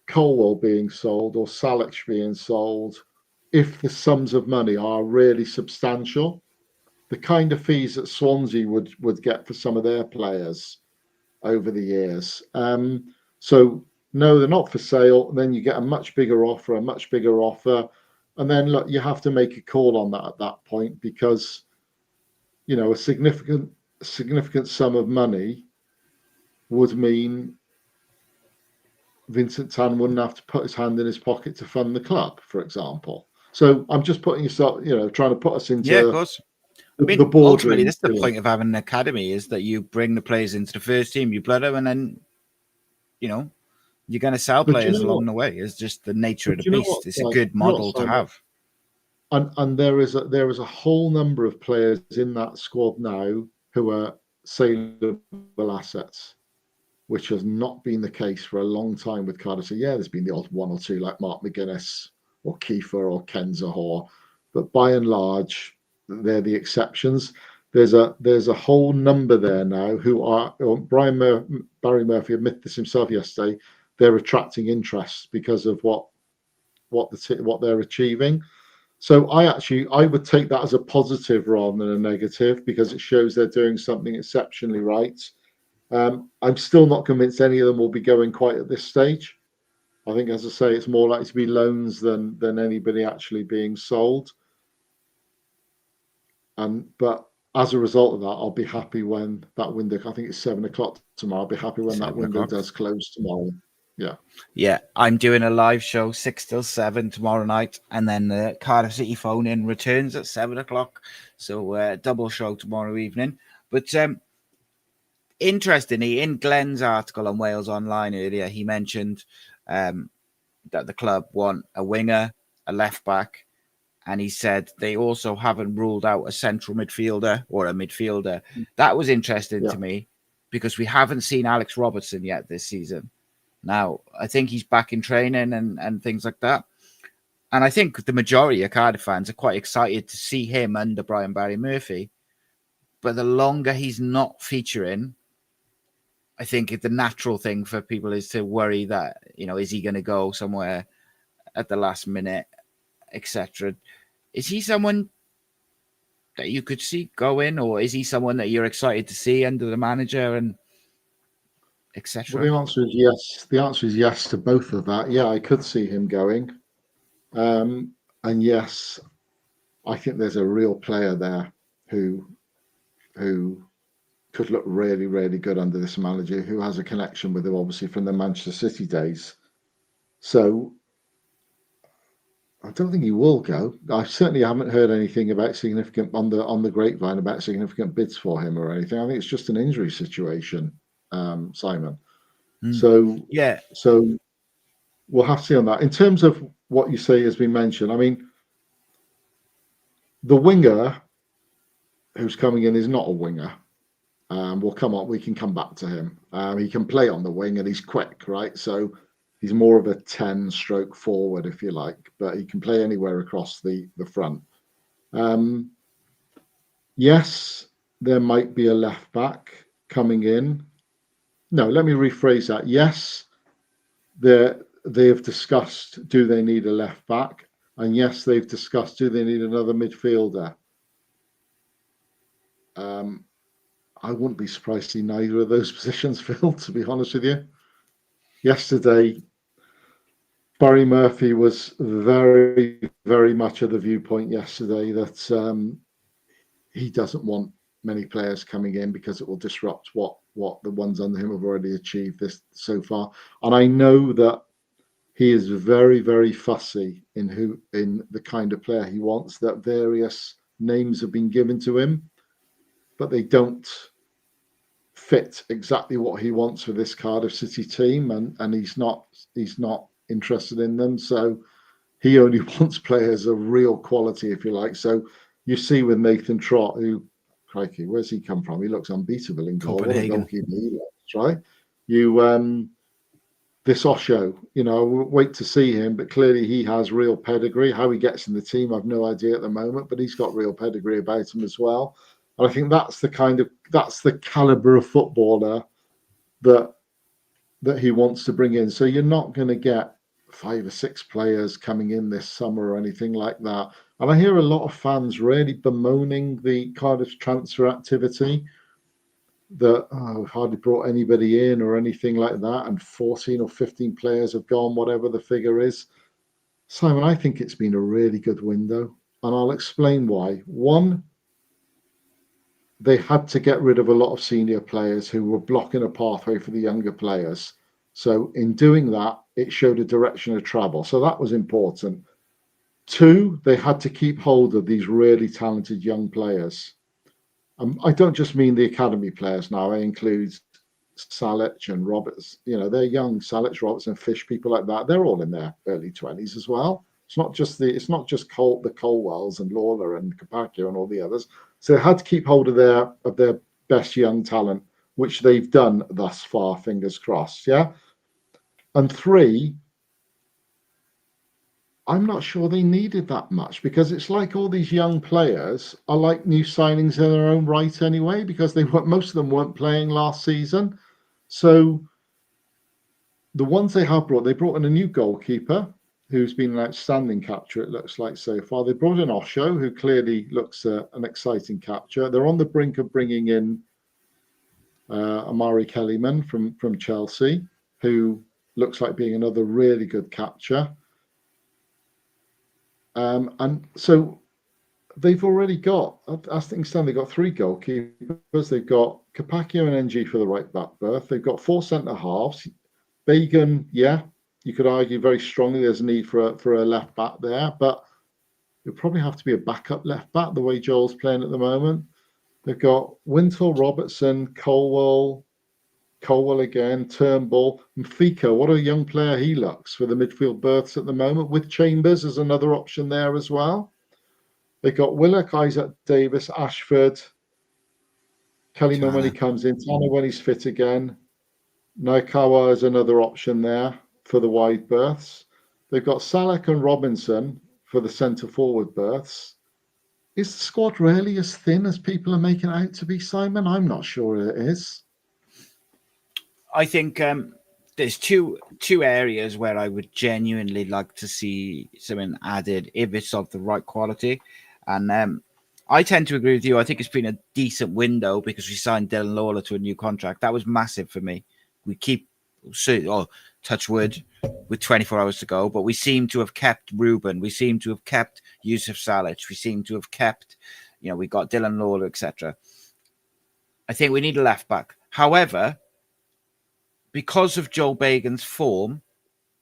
Colwill being sold or Salic being sold if the sums of money are really substantial. The kind of fees that Swansea would get for some of their players over the years. So no, they're not for sale. Then you get a much bigger offer, and then look, you have to make a call on that at that point because a significant sum of money would mean Vincent Tan wouldn't have to put his hand in his pocket to fund the club, for example. So I'm just putting yourself, trying to put us into of course. the boardroom. Ultimately, that's the point of having an academy is that you bring the players into the first team, you blood them, and then you're going to sell players along the way. It's just the nature of the beast. It's a good model to have. And there is a whole number of players in that squad now who are saleable assets, which has not been the case for a long time with Cardiff. So yeah, there's been the odd one or two like Mark McGuinness or Kiefer or Ken Zahor, but by and large, they're the exceptions. There's a whole number there now who are. Barry Murphy admitted this himself yesterday. They're attracting interest because of what they're achieving. So I would take that as a positive rather than a negative because it shows they're doing something exceptionally right. I'm still not convinced any of them will be going quite at this stage. I think, as I say, it's more likely to be loans than anybody actually being sold. But as a result of that, I'll be happy when that window, I think it's 7:00 tomorrow. I'll be happy when that window does close tomorrow. Yeah. I'm doing a live show 6 till 7 tomorrow night, and then the Cardiff City phone in returns at 7:00. So double show tomorrow evening. But interestingly, in Glenn's article on Wales Online earlier, he mentioned that the club want a winger, a left back, and he said they also haven't ruled out a central midfielder or a midfielder. That was interesting to me because we haven't seen Alex Robertson yet this season. Now, I think he's back in training and things like that. And I think the majority of Cardiff fans are quite excited to see him under Brian Barry Murphy. But the longer he's not featuring, I think the natural thing for people is to worry that, is he going to go somewhere at the last minute, etc. Is he someone that you could see going, or is he someone that you're excited to see under the manager and etc.? Well, the answer is yes. The answer is yes to both of that. Yeah, I could see him going. And yes, I think there's a real player there who could look really, really good under this manager, who has a connection with him, obviously, from the Manchester City days. So I don't think he will go. I certainly haven't heard anything about significant on the grapevine about significant bids for him or anything. I think it's just an injury situation, Simon. So we'll have to see on that. In terms of what you say has been mentioned, I mean, the winger who's coming in is not a winger. We can come back to him. He can play on the wing and he's quick, right? So he's more of a 10-stroke forward, if you like, but he can play anywhere across the front. Yes, there might be a left back coming in. No, let me rephrase that. Yes, they have discussed, do they need a left back? And yes, they've discussed, do they need another midfielder? I wouldn't be surprised to see neither of those positions filled, to be honest with you. Yesterday, Barry Murphy was very, very much of the viewpoint yesterday that he doesn't want many players coming in because it will disrupt what the ones under him have already achieved this so far. And I know that he is very, very fussy in the kind of player he wants, that various names have been given to him, but they don't fit exactly what he wants for this Cardiff City team, and he's not interested in them. So he only wants players of real quality, if you like. So you see with Nathan Trott, who, crikey, where's he come from? He looks unbeatable in goal. What a goalkeeper he looks, right? This Osho, we'll wait to see him, but clearly he has real pedigree. How he gets in the team, I've no idea at the moment, but he's got real pedigree about him as well. And I think that's the caliber of footballer that he wants to bring in. So you're not going to get 5 or 6 players coming in this summer or anything like that. And I hear a lot of fans really bemoaning the Cardiff transfer activity, that we've hardly brought anybody in or anything like that, and 14 or 15 players have gone, whatever the figure is. Simon, I think it's been a really good window, and I'll explain why. One, they had to get rid of a lot of senior players who were blocking a pathway for the younger players. So in doing that, it showed a direction of travel. So that was important. 2, they had to keep hold of these really talented young players. I don't just mean the academy players now. I include Salic and Roberts. They're young. Salic, Roberts, and Fish, people like that. They're all in their early 20s as well. It's not just the Colwells and Lawler and Capaccio and all the others. So they had to keep hold of their best young talent, which they've done thus far. Fingers crossed. Yeah. And 3, I'm not sure they needed that much, because it's like all these young players are like new signings in their own right anyway, because most of them weren't playing last season. So the ones they brought in a new goalkeeper who's been an outstanding capture, it looks like so far. They brought in Osho, who clearly looks an exciting capture. They're on the brink of bringing in Amari Kellyman from Chelsea, who looks like being another really good capture. And so they've already got, as things stand, they've got 3 goalkeepers. They've got Capaccio and NG for the right back berth. They've got 4 centre halves. Bagan, yeah, you could argue very strongly there's a need for a left back there, but it'll probably have to be a backup left back the way Joel's playing at the moment. They've got Wintle, Robertson, Colwill again, Turnbull, and Fico. What a young player he looks for the midfield berths at the moment, with Chambers as another option there as well. They've got Willock, Isaac Davis, Ashford, Kellyman when he comes in, Tanner when he's fit again. Naikawa is another option there for the wide berths. They've got Salak and Robinson for the centre forward berths. Is the squad really as thin as people are making it out to be, Simon? I'm not sure it is. I think there's two areas where I would genuinely like to see something added if it's of the right quality. And I tend to agree with you. I think it's been a decent window because we signed Dylan Lawler to a new contract. That was massive for me. We keep, touch wood, with 24 hours to go, but we seem to have kept Ruben. We seem to have kept Yusuf Salic. We seem to have kept, we got Dylan Lawler, etc. I think we need a left back. However, because of Joel Bagan's form,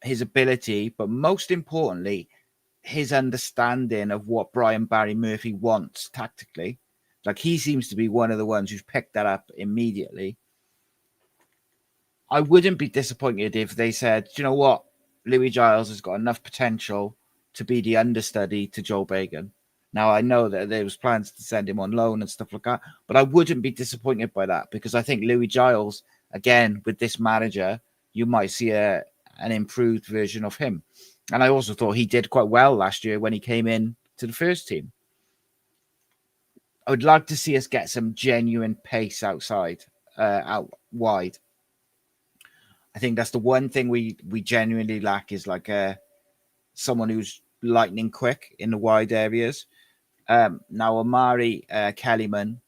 his ability, but most importantly, his understanding of what Barry Murphy wants tactically, like he seems to be one of the ones who's picked that up immediately. I wouldn't be disappointed if they said, you know what, Louis Giles has got enough potential to be the understudy to Joel Bagan. Now, I know that there was plans to send him on loan and stuff like that, but I wouldn't be disappointed by that because I think Louis Giles, again, with this manager, you might see an improved version of him. And I also thought he did quite well last year when he came in to the first team. I would like to see us get some genuine pace out wide. I think that's the one thing we genuinely lack is like someone who's lightning quick in the wide areas. Now, Amari Kellyman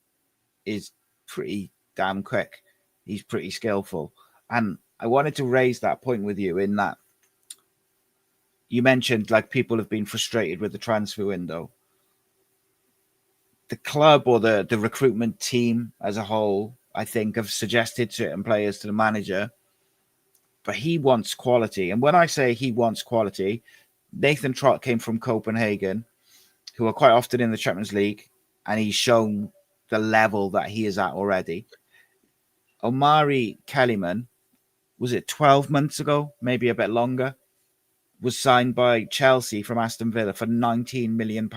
is pretty damn quick. He's pretty skillful. And I wanted to raise that point with you in that you mentioned like people have been frustrated with the transfer window. The club or the recruitment team as a whole, I think, have suggested certain players to the manager, but he wants quality. And when I say he wants quality, Nathan Trott came from Copenhagen, who are quite often in the Champions League, and he's shown the level that he is at already. Omari Kellyman, was it 12 months ago, maybe a bit longer, was signed by Chelsea from Aston Villa for £19 million.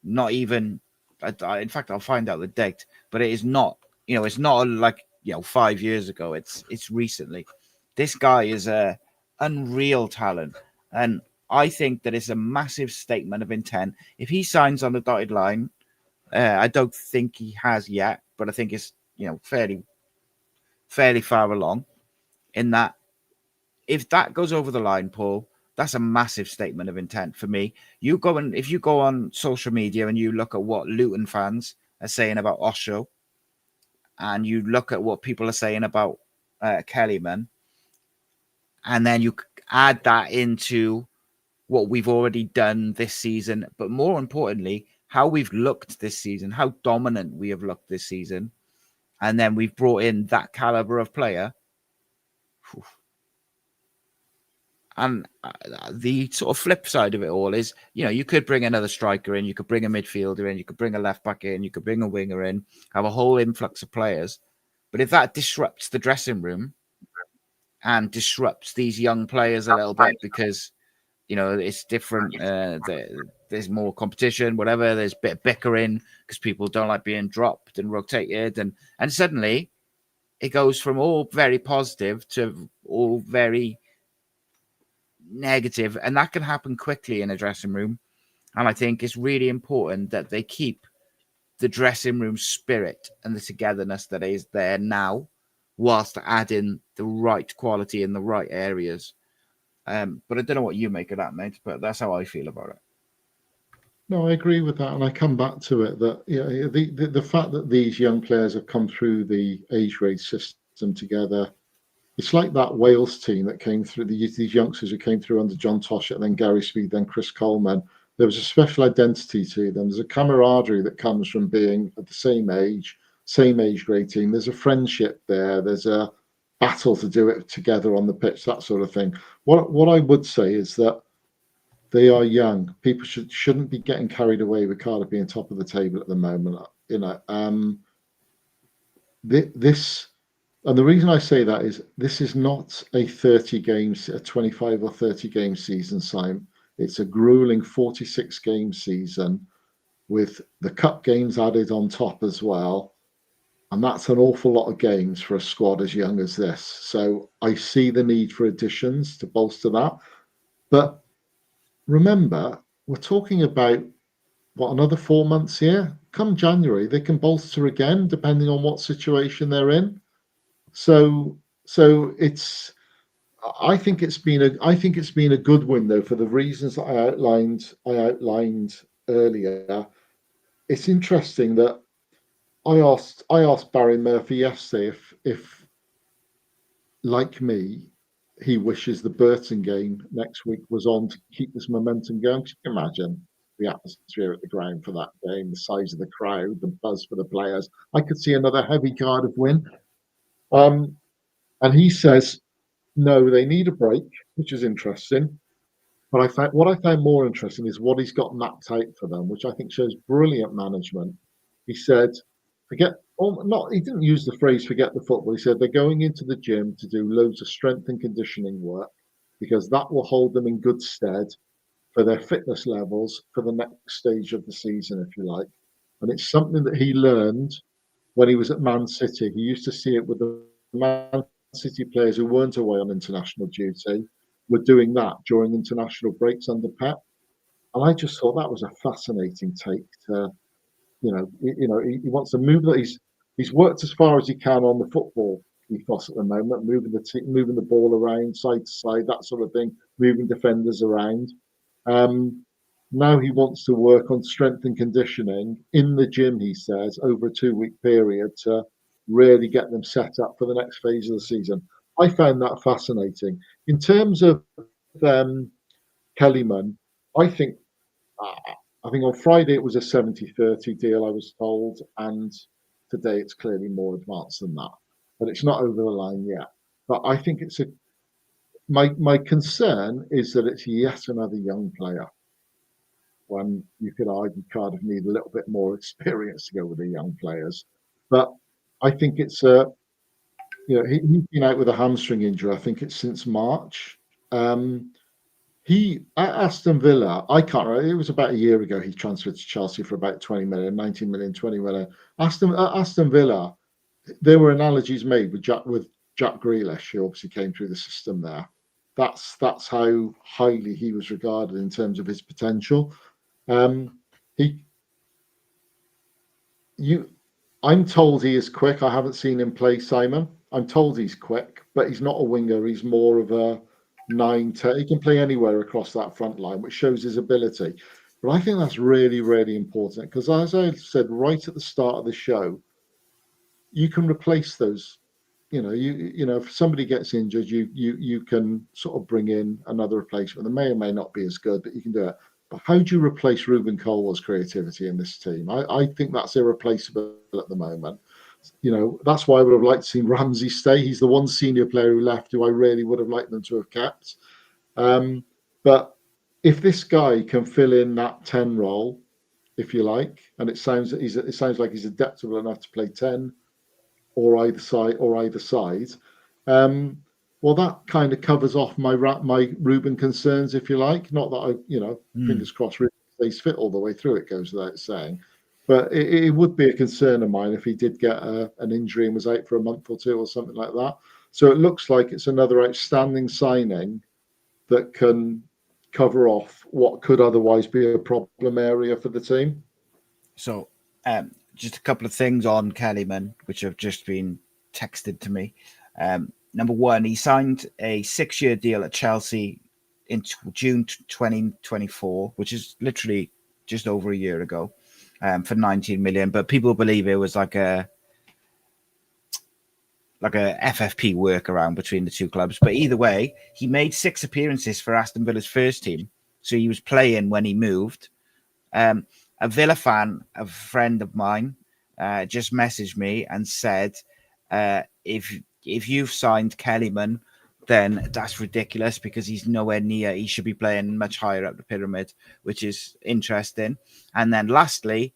Not even, in fact, I'll find out the date, but it is not, it's not like, 5 years ago. It's recently. This guy is a unreal talent. And I think that it's a massive statement of intent. If he signs on the dotted line, I don't think he has yet, but I think it's, fairly far along in that. If that goes over the line, Paul, that's a massive statement of intent for me. If you go on social media and you look at what Luton fans are saying about Osho, and you look at what people are saying about Kellyman, and then you add that into what we've already done this season, but more importantly, how we've looked this season, how dominant we have looked this season, and then we've brought in that caliber of player. And the sort of flip side of it all is, you could bring another striker in, you could bring a midfielder in, you could bring a left back in, you could bring a winger in, have a whole influx of players. But if that disrupts the dressing room and disrupts these young players a little bit because, it's different, there's more competition, whatever, there's a bit of bickering because people don't like being dropped and rotated. And suddenly it goes from all very positive to all very negative, and that can happen quickly in a dressing room. And I think it's really important that they keep the dressing room spirit and the togetherness that is there now, whilst adding the right quality in the right areas. But I don't know what you make of that, mate, but that's how I feel about it. No, I agree with that, and I come back to it that the fact that these young players have come through the age grade system together. It's like that Wales team that came through, these youngsters who came through under John Toshett, then Gary Speed, then Chris Coleman. There was a special identity to them. There's a camaraderie that comes from being at the same age grade team. There's a friendship there. There's a battle to do it together on the pitch, that sort of thing. What I would say is that they are young. People shouldn't be getting carried away with Cardiff being top of the table at the moment. This. And the reason I say that is this is not a 25 or 30 game season, Simon. It's a grueling 46 game season with the cup games added on top as well. And that's an awful lot of games for a squad as young as this. So I see the need for additions to bolster that. But remember, we're talking about, another 4 months here? Come January, they can bolster again, depending on what situation they're in. So it's. I think it's been a good window for the reasons that I outlined earlier. It's interesting that I asked Barry Murphy yesterday if like me he wishes the Burton game next week was on to keep this momentum going. Can you imagine the atmosphere at the ground for that game, the size of the crowd, the buzz for the players? I could see another heavy Cardiff win. And he says, no, they need a break, which is interesting. But what I found more interesting is what he's got mapped out for them, which I think shows brilliant management. He said, he didn't use the phrase forget the football. He said they're going into the gym to do loads of strength and conditioning work because that will hold them in good stead for their fitness levels for the next stage of the season, if you like. And it's something that he learned when he was at Man City. He used to see it with the Man City players who weren't away on international duty were doing that during international breaks under Pep. And I just thought that was a fascinating take to, he wants to move that. He's worked as far as he can on the football ethos at the moment, moving the ball around side to side, that sort of thing, moving defenders around. Now he wants to work on strength and conditioning in the gym, he says, over a 2-week period to really get them set up for the next phase of the season. I found that fascinating. In terms of Kellyman, I think on Friday it was a 70-30 deal, I was told, and today it's clearly more advanced than that. But it's not over the line yet. But I think my concern is that it's yet another young player. When you could argue Cardiff need a little bit more experience to go with the young players. But I think it's he's been out with a hamstring injury. I think it's since March. He at Aston Villa, I can't remember, it was about a year ago he transferred to Chelsea for about 20 million, 19 million, 20 million. Aston Villa, there were analogies made with Jack Grealish, who obviously came through the system there. That's how highly he was regarded in terms of his potential. I'm told he is quick. I haven't seen him play, Simon. I'm told he's quick, but he's not a winger. He's more of a 9-10. He can play anywhere across that front line, which shows his ability. But I think that's really, really important because, as I said right at the start of the show, you can replace those. If somebody gets injured, you can sort of bring in another replacement. They may or may not be as good, but you can do it. But how do you replace Ruben Colwill's creativity in this team? I think that's irreplaceable at the moment. That's why I would have liked to see Ramsey stay. He's the one senior player who left who I really would have liked them to have kept. But if this guy can fill in that 10 role, if you like, and it sounds like he's adaptable enough to play 10 or either side. Well, that kind of covers off my Ruben concerns, if you like. Not that I, fingers crossed, Ruben stays fit all the way through. It goes without saying, but it would be a concern of mine if he did get an injury and was out for a month or two or something like that. So it looks like it's another outstanding signing that can cover off what could otherwise be a problem area for the team. So, just a couple of things on Kellyman, which have just been texted to me. Number one, he signed a 6-year deal at Chelsea in June 2024, which is literally just over a year ago, for 19 million. But people believe it was like a FFP workaround between the two clubs. But either way, he made 6 appearances for Aston Villa's first team. So he was playing when he moved. A Villa fan, a friend of mine, just messaged me and said, if you've signed Kellyman, then that's ridiculous because he's nowhere near. He should be playing much higher up the pyramid, which is interesting. And then lastly,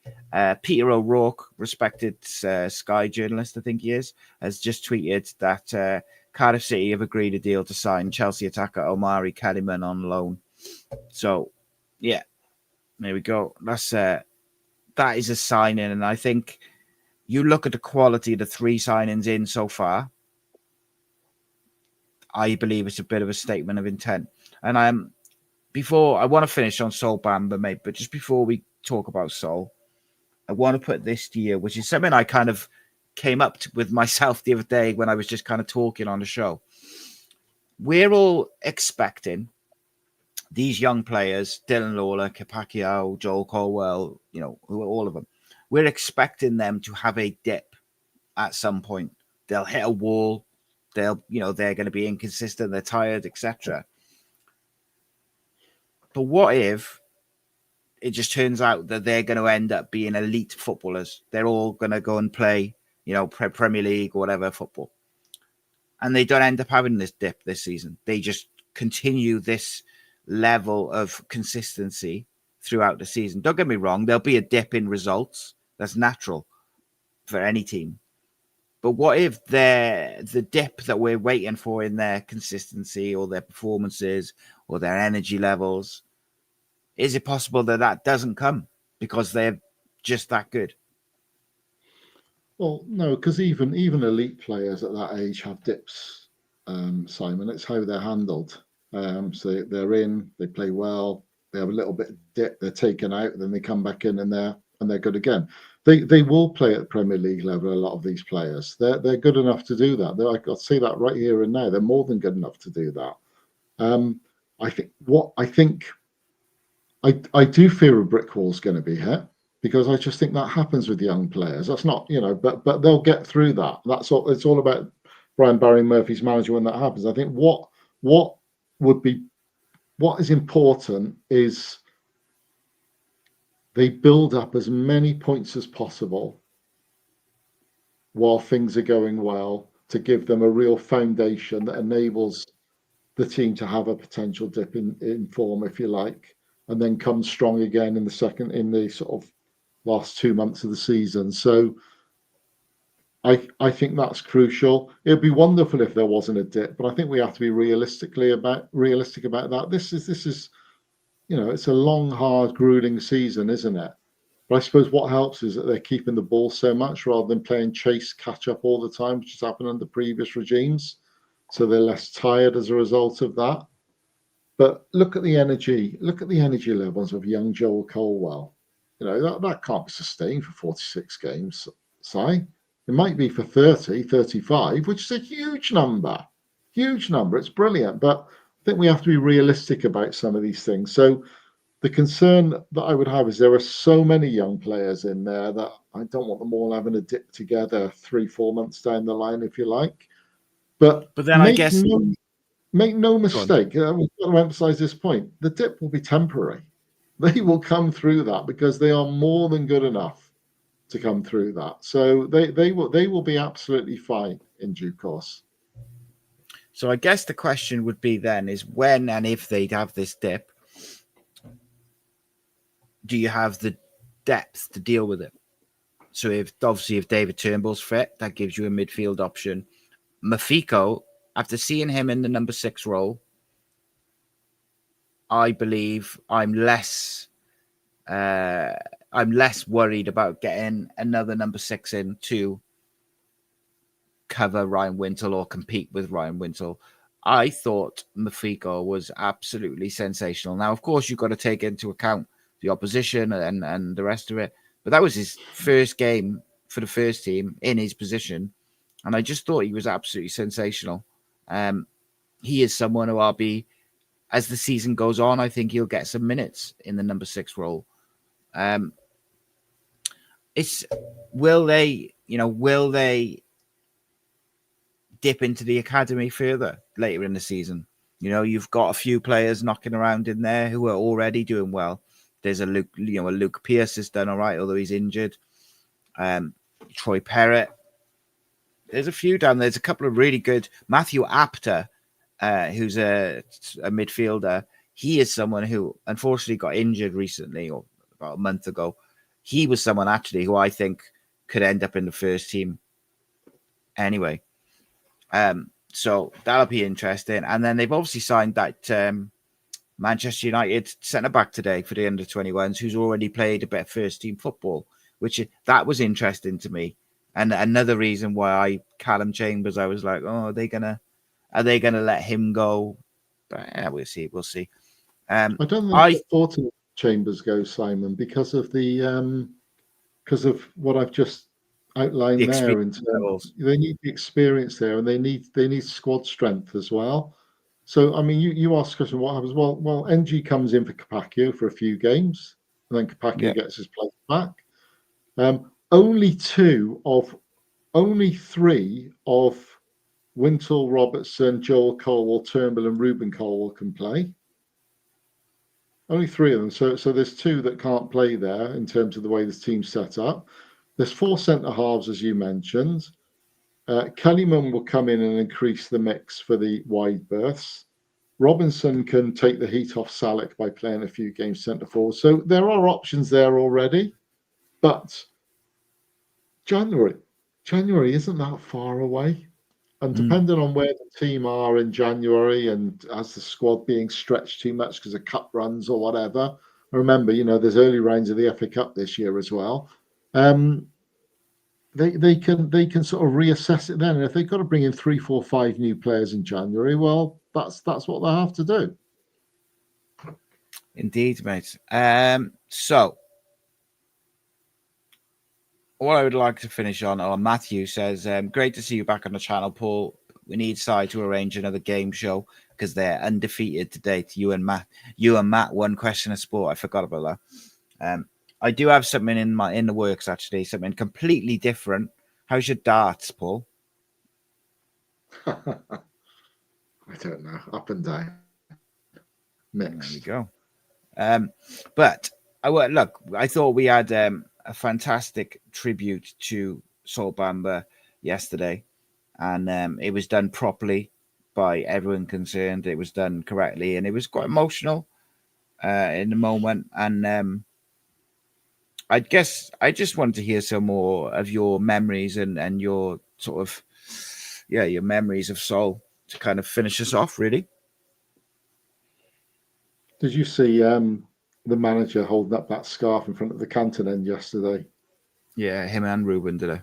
Peter O'Rourke, respected Sky journalist, I think he is, has just tweeted that Cardiff City have agreed a deal to sign Chelsea attacker Omari Kellyman on loan. So, yeah, there we go. That is a signing, and I think you look at the quality of the 3 signings in so far, I believe it's a bit of a statement of intent. And I want to finish on Sol Bamba, mate, but just before we talk about Sol, I want to put this to you, which is something I kind of came up with myself the other day when I was just kind of talking on the show. We're all expecting these young players, Dylan Lawler, Capacchio, Joel Colwell, all of them, we're expecting them to have a dip at some point. They'll hit a wall. They're going to be inconsistent. They're tired, etc. But what if it just turns out that they're going to end up being elite footballers? They're all going to go and play, Premier League or whatever football. And they don't end up having this dip this season. They just continue this level of consistency throughout the season. Don't get me wrong. There'll be a dip in results. That's natural for any team. But what if the dip that we're waiting for in their consistency or their performances or their energy levels is it possible that that doesn't come because they're just that good? Well, no, because even elite players at that age have dips, Simon. It's how they're handled. So they're in, they play well, they have a little bit of dip, they're taken out, then they come back in and they're good again. They will play at the Premier League level. A lot of these players, they're good enough to do that. I'll say that right here and now. They're more than good enough to do that. I think I do fear a brick wall is going to be hit because I just think that happens with young players. That's not, but they'll get through that. That's all. It's all about Brian Barry Murphy's manager when that happens. I think what is important is they build up as many points as possible while things are going well to give them a real foundation that enables the team to have a potential dip in form, if you like, and then come strong again in the sort of last 2 months of the season. So I think that's crucial. It'd be wonderful if there wasn't a dip, but I think we have to be realistic about that. This is it's a long, hard, grueling season, isn't it? But I suppose what helps is that they're keeping the ball so much rather than playing chase catch up all the time, which has happened under previous regimes. So they're less tired as a result of that. But look at the energy levels of young Joel Colwill. That can't be sustained for 46 games, Si. It might be for 30, 35, which is a huge number. Huge number. It's brilliant. But I think we have to be realistic about some of these things. So the concern that I would have is there are so many young players in there that I don't want them all having a dip together 3-4 months down the line, if you like. But then I guess make no mistake. We've got to emphasize this point. The dip will be temporary. They will come through that because they are more than good enough to come through that. So they will be absolutely fine in due course. So I guess the question would be then is when and if they'd have this dip, do you have the depth to deal with it? So if David Turnbull's fit, that gives you a midfield option. Mafiko, after seeing him in the number 6 role, I believe I'm less worried about getting another number 6 in to cover Ryan Wintle or compete with Ryan Wintle. I thought Mafiko was absolutely sensational. Now, of course, you've got to take into account the opposition and the rest of it, but that was his first game for the first team in his position, and I just thought he was absolutely sensational. He is someone who I'll be, as the season goes on, I think he'll get some minutes in the number 6 role. Will they dip into the academy further later in the season? You've got a few players knocking around in there who are already doing well. There's a Luke Pierce has done all right, although he's injured. Troy Perrott. There's a few down there. There's a couple of really good. Matthew Apter, who's a midfielder. He is someone who unfortunately got injured recently, or about a month ago. He was someone actually who I think could end up in the first team anyway. So that'll be interesting. And then they've obviously signed that Manchester United centre-back today for the under-21s, who's already played a bit of first-team football, that was interesting to me. And another reason why Callum Chambers, I was like, oh, are they gonna let him go? But yeah, we'll see. I don't think I thought Chambers go, Simon, because of what I've just outlined there. In terms, they need the experience there, and they need squad strength as well. So I mean, you asked the question, what happens? Well, NG comes in for Capaccio for a few games, and then Capaccio gets his place back. Only 3 of Wintle, Robertson, Joel Colwill, Turnbull, and Ruben Colwill can play. Only 3 of them. So there's 2 that can't play there in terms of the way this team's set up. There's 4 centre halves, as you mentioned. Kellyman will come in and increase the mix for the wide berths. Robinson can take the heat off Salek by playing a few games centre forward. So there are options there already, but January isn't that far away. And depending on where the team are in January and as the squad being stretched too much because of cup runs or whatever, remember, there's early rounds of the FA Cup this year as well. They can sort of reassess it then. And if they've got to bring in 3, 4, 5 new players in January, well, that's what they have to do. Indeed, mate. So what I would like to finish on, Matthew says, great to see you back on the channel, Paul. We need Si to arrange another game show because they're undefeated to date. You and Matt, one question of sport. I forgot about that. I do have something in the works, actually, something completely different. How's your darts, Paul? I don't know. Up and down. Mixed. There we go. But I thought we had a fantastic tribute to Sol Bamba yesterday, and it was done properly by everyone concerned. It was done correctly, and it was quite emotional in the moment. And I guess I just wanted to hear some more of your memories and your sort of, your memories of Sol to kind of finish us off, really. Did you see the manager holding up that scarf in front of the canton end yesterday? Yeah, him and Ruben did it.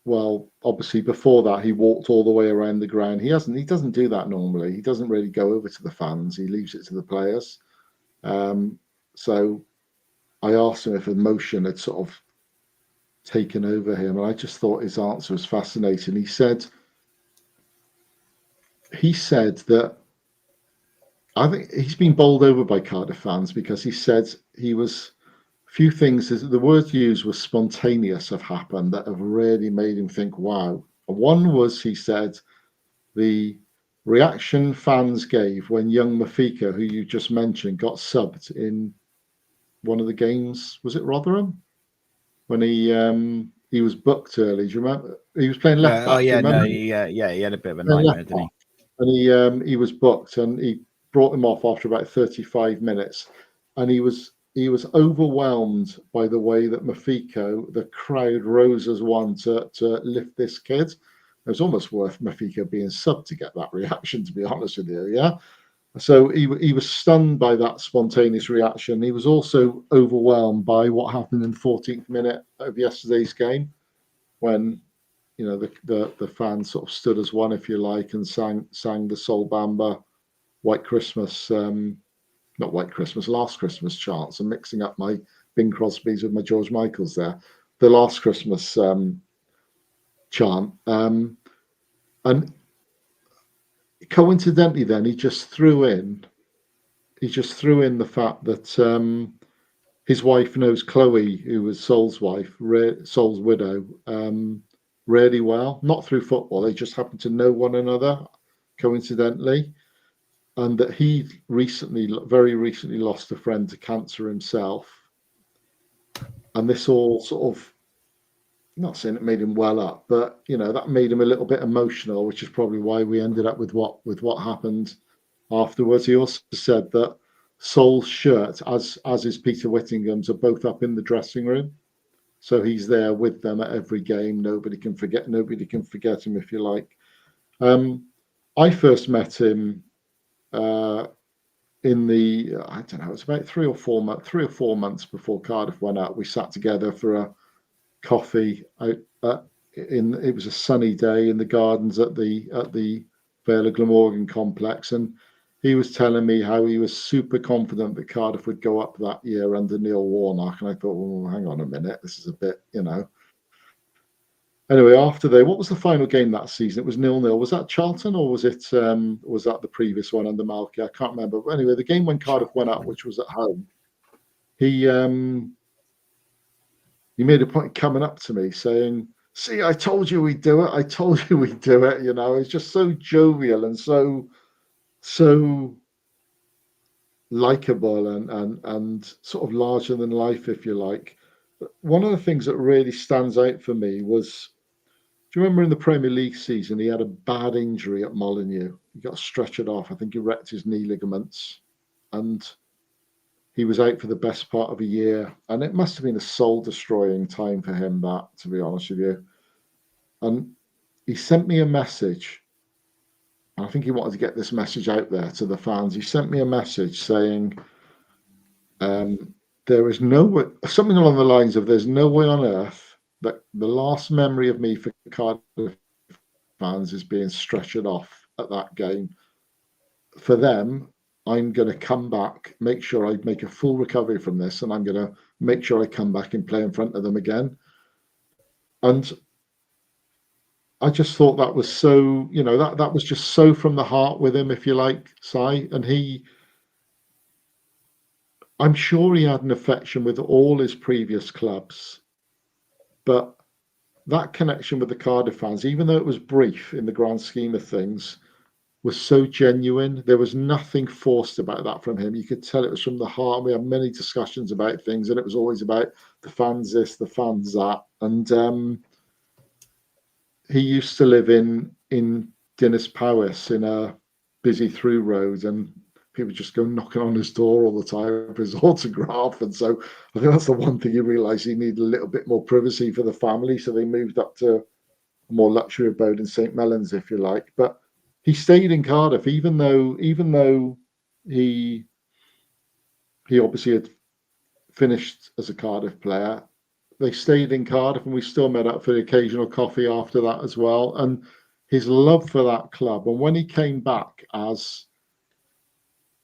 Well, obviously before that he walked all the way around the ground. He doesn't do that normally. He doesn't really go over to the fans. He leaves it to the players. So I asked him if emotion had sort of taken over him, and I just thought his answer was fascinating. He said that I think he's been bowled over by Cardiff fans because he said few things, the word used was spontaneous, have happened that have really made him think, wow. One was, he said, the reaction fans gave when young Mafika, who you just mentioned, got subbed in one of the games. Was it Rotherham? When he was booked early. Do you remember? He was playing left back. He had a bit of a nightmare, didn't he? And he was booked, and he brought him off after about 35 minutes, and he was overwhelmed by the way that Mafika, the crowd rose as one to lift this kid. It was almost worth Mafika being subbed to get that reaction, to be honest with you. Yeah. So he was stunned by that spontaneous reaction. He was also overwhelmed by what happened in the 14th minute of yesterday's game, when the fans sort of stood as one, if you like, and sang the Sol Bamba White Christmas, not White Christmas, Last Christmas chants. I'm mixing up my Bing Crosby's with my George Michael's there. The Last Christmas chant. And coincidentally then he just threw in the fact that his wife knows Chloe, who was Sol's wife, Sol's widow, really well, not through football. They just happen to know one another coincidentally, and that he very recently lost a friend to cancer himself, and this all sort of, not saying it made him well up, but that made him a little bit emotional, which is probably why we ended up with what happened afterwards. He also said that Sol's shirt, as is Peter Whittingham's, are both up in the dressing room, so he's there with them at every game. Nobody can forget him, if you like. I first met him in the, I don't know, it was about 3 or 4 months before Cardiff went out. We sat together for a coffee out it was a sunny day in the gardens at the Vale of Glamorgan complex, and he was telling me how he was super confident that Cardiff would go up that year under Neil Warnock, and I thought, well, hang on a minute, this is a bit, Anyway, what was the final game that season? It was 0-0. Was that Charlton, or was it was that the previous one under Malky? I can't remember. But anyway, the game when Cardiff went up, which was at home, he made a point coming up to me saying, "See, I told you we'd do it. I told you we'd do it." It's just so jovial and so likable and sort of larger than life, if you like. One of the things that really stands out for me was, do you remember in the Premier League season, he had a bad injury at Molineux. He got stretchered off. I think he wrecked his knee ligaments, and he was out for the best part of a year. And it must have been a soul-destroying time for him, that, to be honest with you. And he sent me a message. I think he wanted to get this message out there to the fans. He sent me a message saying, There is no way, something along the lines of, there's no way on earth that the last memory of me for Cardiff fans is being stretchered off at that game. For them, I'm going to come back, make sure I make a full recovery from this, and I'm going to make sure I come back and play in front of them again. And I just thought that was so, that was just so from the heart with him, if you like, Si. And I'm sure he had an affection with all his previous clubs, but that connection with the Cardiff fans, even though it was brief in the grand scheme of things, was so genuine. There was nothing forced about that from him. You could tell it was from the heart. We had many discussions about things, and it was always about the fans this, the fans that. And he used to live in Dinas Powys in a busy through road, and people just go knocking on his door all the time for his autograph. And so I think that's the one thing he realised, he needed a little bit more privacy for the family. So they moved up to a more luxury abode in St. Mellons, if you like. But he stayed in Cardiff, even though he obviously had finished as a Cardiff player. They stayed in Cardiff, and we still met up for the occasional coffee after that as well. And his love for that club. And when he came back,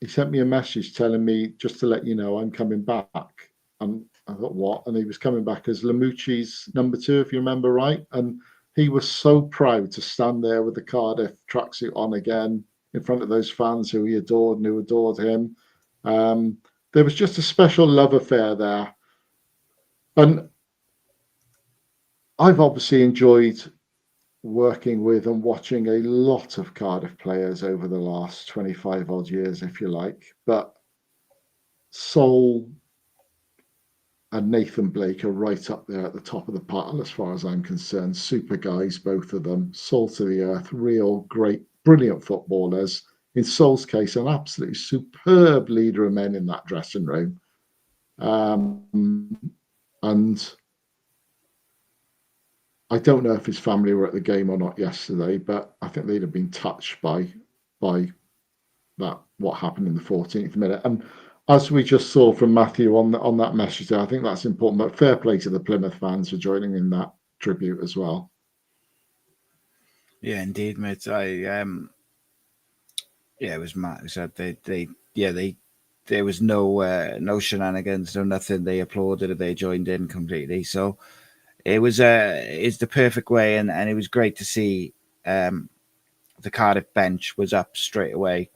he sent me a message telling me, just to let you know, I'm coming back. And I thought, what? And he was coming back as Lamucci's number 2, if you remember right. And he was so proud to stand there with the Cardiff tracksuit on again in front of those fans who he adored and who adored him. There was just a special love affair there. And I've obviously enjoyed working with and watching a lot of Cardiff players over the last 25 odd years, if you like. But Sol and Nathan Blake are right up there at the top of the pile as far as I'm concerned. Super guys, both of them. Salt of the earth, real great, brilliant footballers. In Sol's case, an absolutely superb leader of men in that dressing room. And I don't know if his family were at the game or not yesterday, but I think they'd have been touched by that, what happened in the 14th minute. And as we just saw from Matthew on that message there, I think that's important. But fair play to the Plymouth fans for joining in that tribute as well. Yeah, indeed, mate. It was Matt. So there was no shenanigans, no nothing. They applauded it. They joined in completely. So it's the perfect way, and it was great to see the Cardiff bench was up straight away,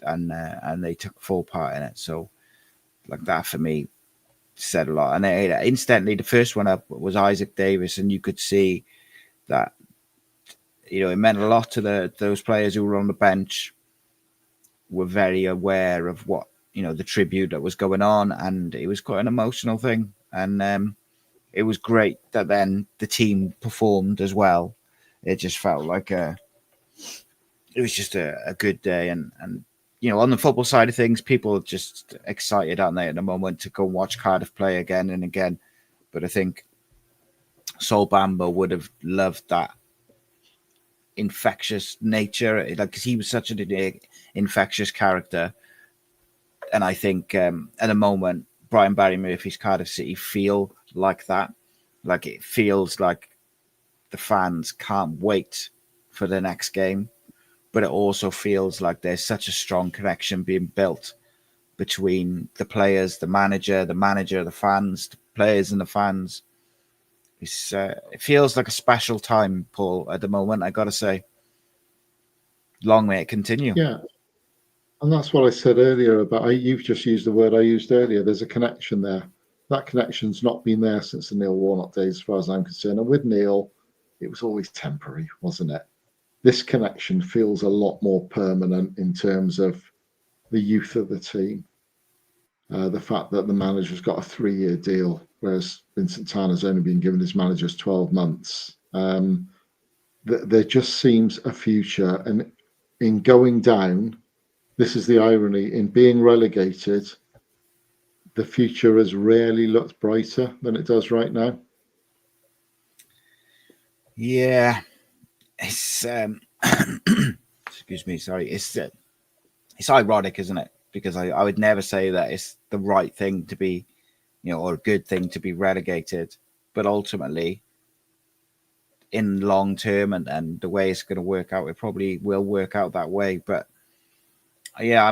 and they took full part in it. So like that for me said a lot. And instantly the first one up was Isaac Davis, and you could see that it meant a lot to those players who were on the bench. Were very aware of what the tribute that was going on, and it was quite an emotional thing. And it was great that then the team performed as well. It just felt like it was just a good day. And on the football side of things, people are just excited, aren't they, at the moment to go watch Cardiff play again and again. But I think Sol Bamba would have loved that infectious nature, because he was such an infectious character. And I think at the moment, Brian Barry Murphy's Cardiff City feel like that. Like it feels like the fans can't wait for the next game, but it also feels like there's such a strong connection being built between the players, the manager, the fans, the players and the fans. It feels like a special time, Paul, at the moment, I got to say. Long may it continue. Yeah. And that's what I said earlier about, you've just used the word I used earlier. There's a connection there. That connection's not been there since the Neil Warnock days, as far as I'm concerned. And with Neil, it was always temporary, wasn't it? This connection feels a lot more permanent in terms of the youth of the team. The fact that the manager's got a 3-year deal, whereas Vincent Tanner's only been given his manager's 12 months. There just seems a future. And in going down, this is the irony, in being relegated, the future has rarely looked brighter than it does right now. Yeah, it's excuse me, sorry. It's ironic, isn't it? because I would never say that it's the right thing to be, or a good thing to be relegated. But ultimately, in long term and the way it's going to work out, it probably will work out that way. But yeah,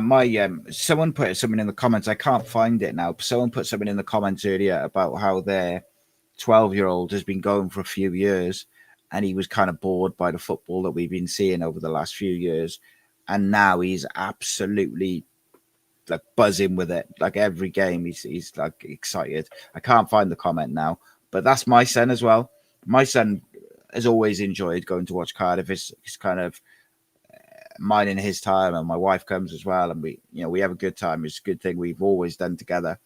someone put something in the comments. I can't find it now. Someone put something in the comments earlier about how their 12-year-old has been going for a few years, and he was kind of bored by the football that we've been seeing over the last few years, and now he's absolutely like buzzing with it. Like every game, he's like excited. I can't find the comment now, but that's my son as well. My son has always enjoyed going to watch Cardiff. He's kind of minding his time, and my wife comes as well, and we have a good time. It's a good thing we've always done together.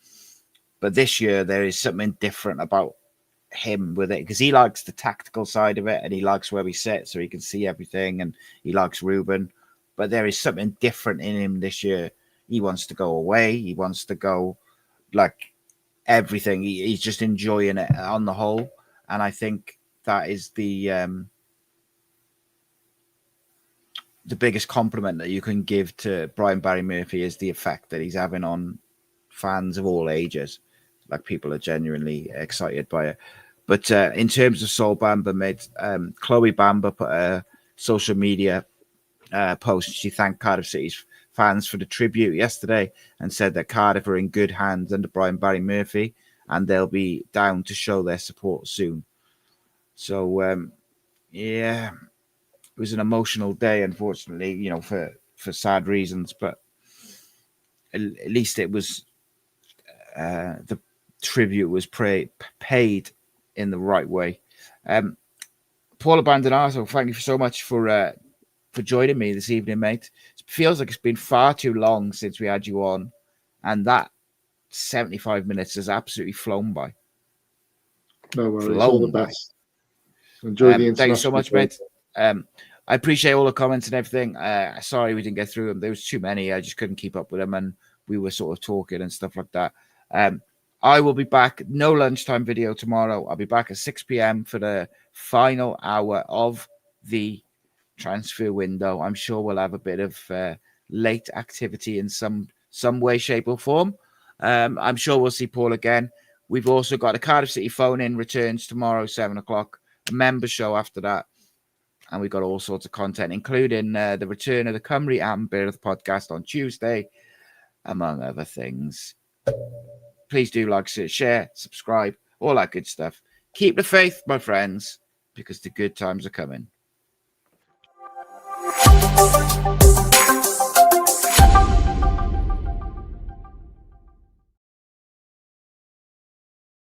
But this year there is something different about him with it, because he likes the tactical side of it, and he likes where we sit so he can see everything, and he likes Ruben. But there is something different in him this year. He wants to go away. He wants to go, like, everything. He's just enjoying it on the whole, and I think that is the biggest compliment that you can give to Brian Barry Murphy, is the effect that he's having on fans of all ages. Like, people are genuinely excited by it. But in terms of Sol Bamba, Chloe Bamba put a social media post. She thanked Cardiff City's fans for the tribute yesterday and said that Cardiff are in good hands under Brian Barry Murphy, and they'll be down to show their support soon. So, yeah, it was an emotional day, unfortunately, for sad reasons. But at least it was the tribute was paid in the right way. Paul Abandonado, thank you so much for joining me this evening, mate. It feels like it's been far too long since we had you on, and that 75 minutes has absolutely flown by. No worries, all the best. Enjoy the international. Thank you so much, mate. I appreciate all the comments and everything. Sorry we didn't get through them. There was too many. I just couldn't keep up with them, and we were sort of talking and stuff like that. I will be back. No lunchtime video tomorrow. I'll be back at 6 p.m. for the final hour of the transfer window. I'm sure we'll have a bit of late activity in some way, shape, or form. I'm sure we'll see Paul again. We've also got a Cardiff City phone-in returns tomorrow, 7 o'clock. A member show after that. And we've got all sorts of content, including the return of the Cymru Am Byrdd podcast on Tuesday, among other things. Please do like, share, subscribe, all that good stuff. Keep the faith, my friends, because the good times are coming.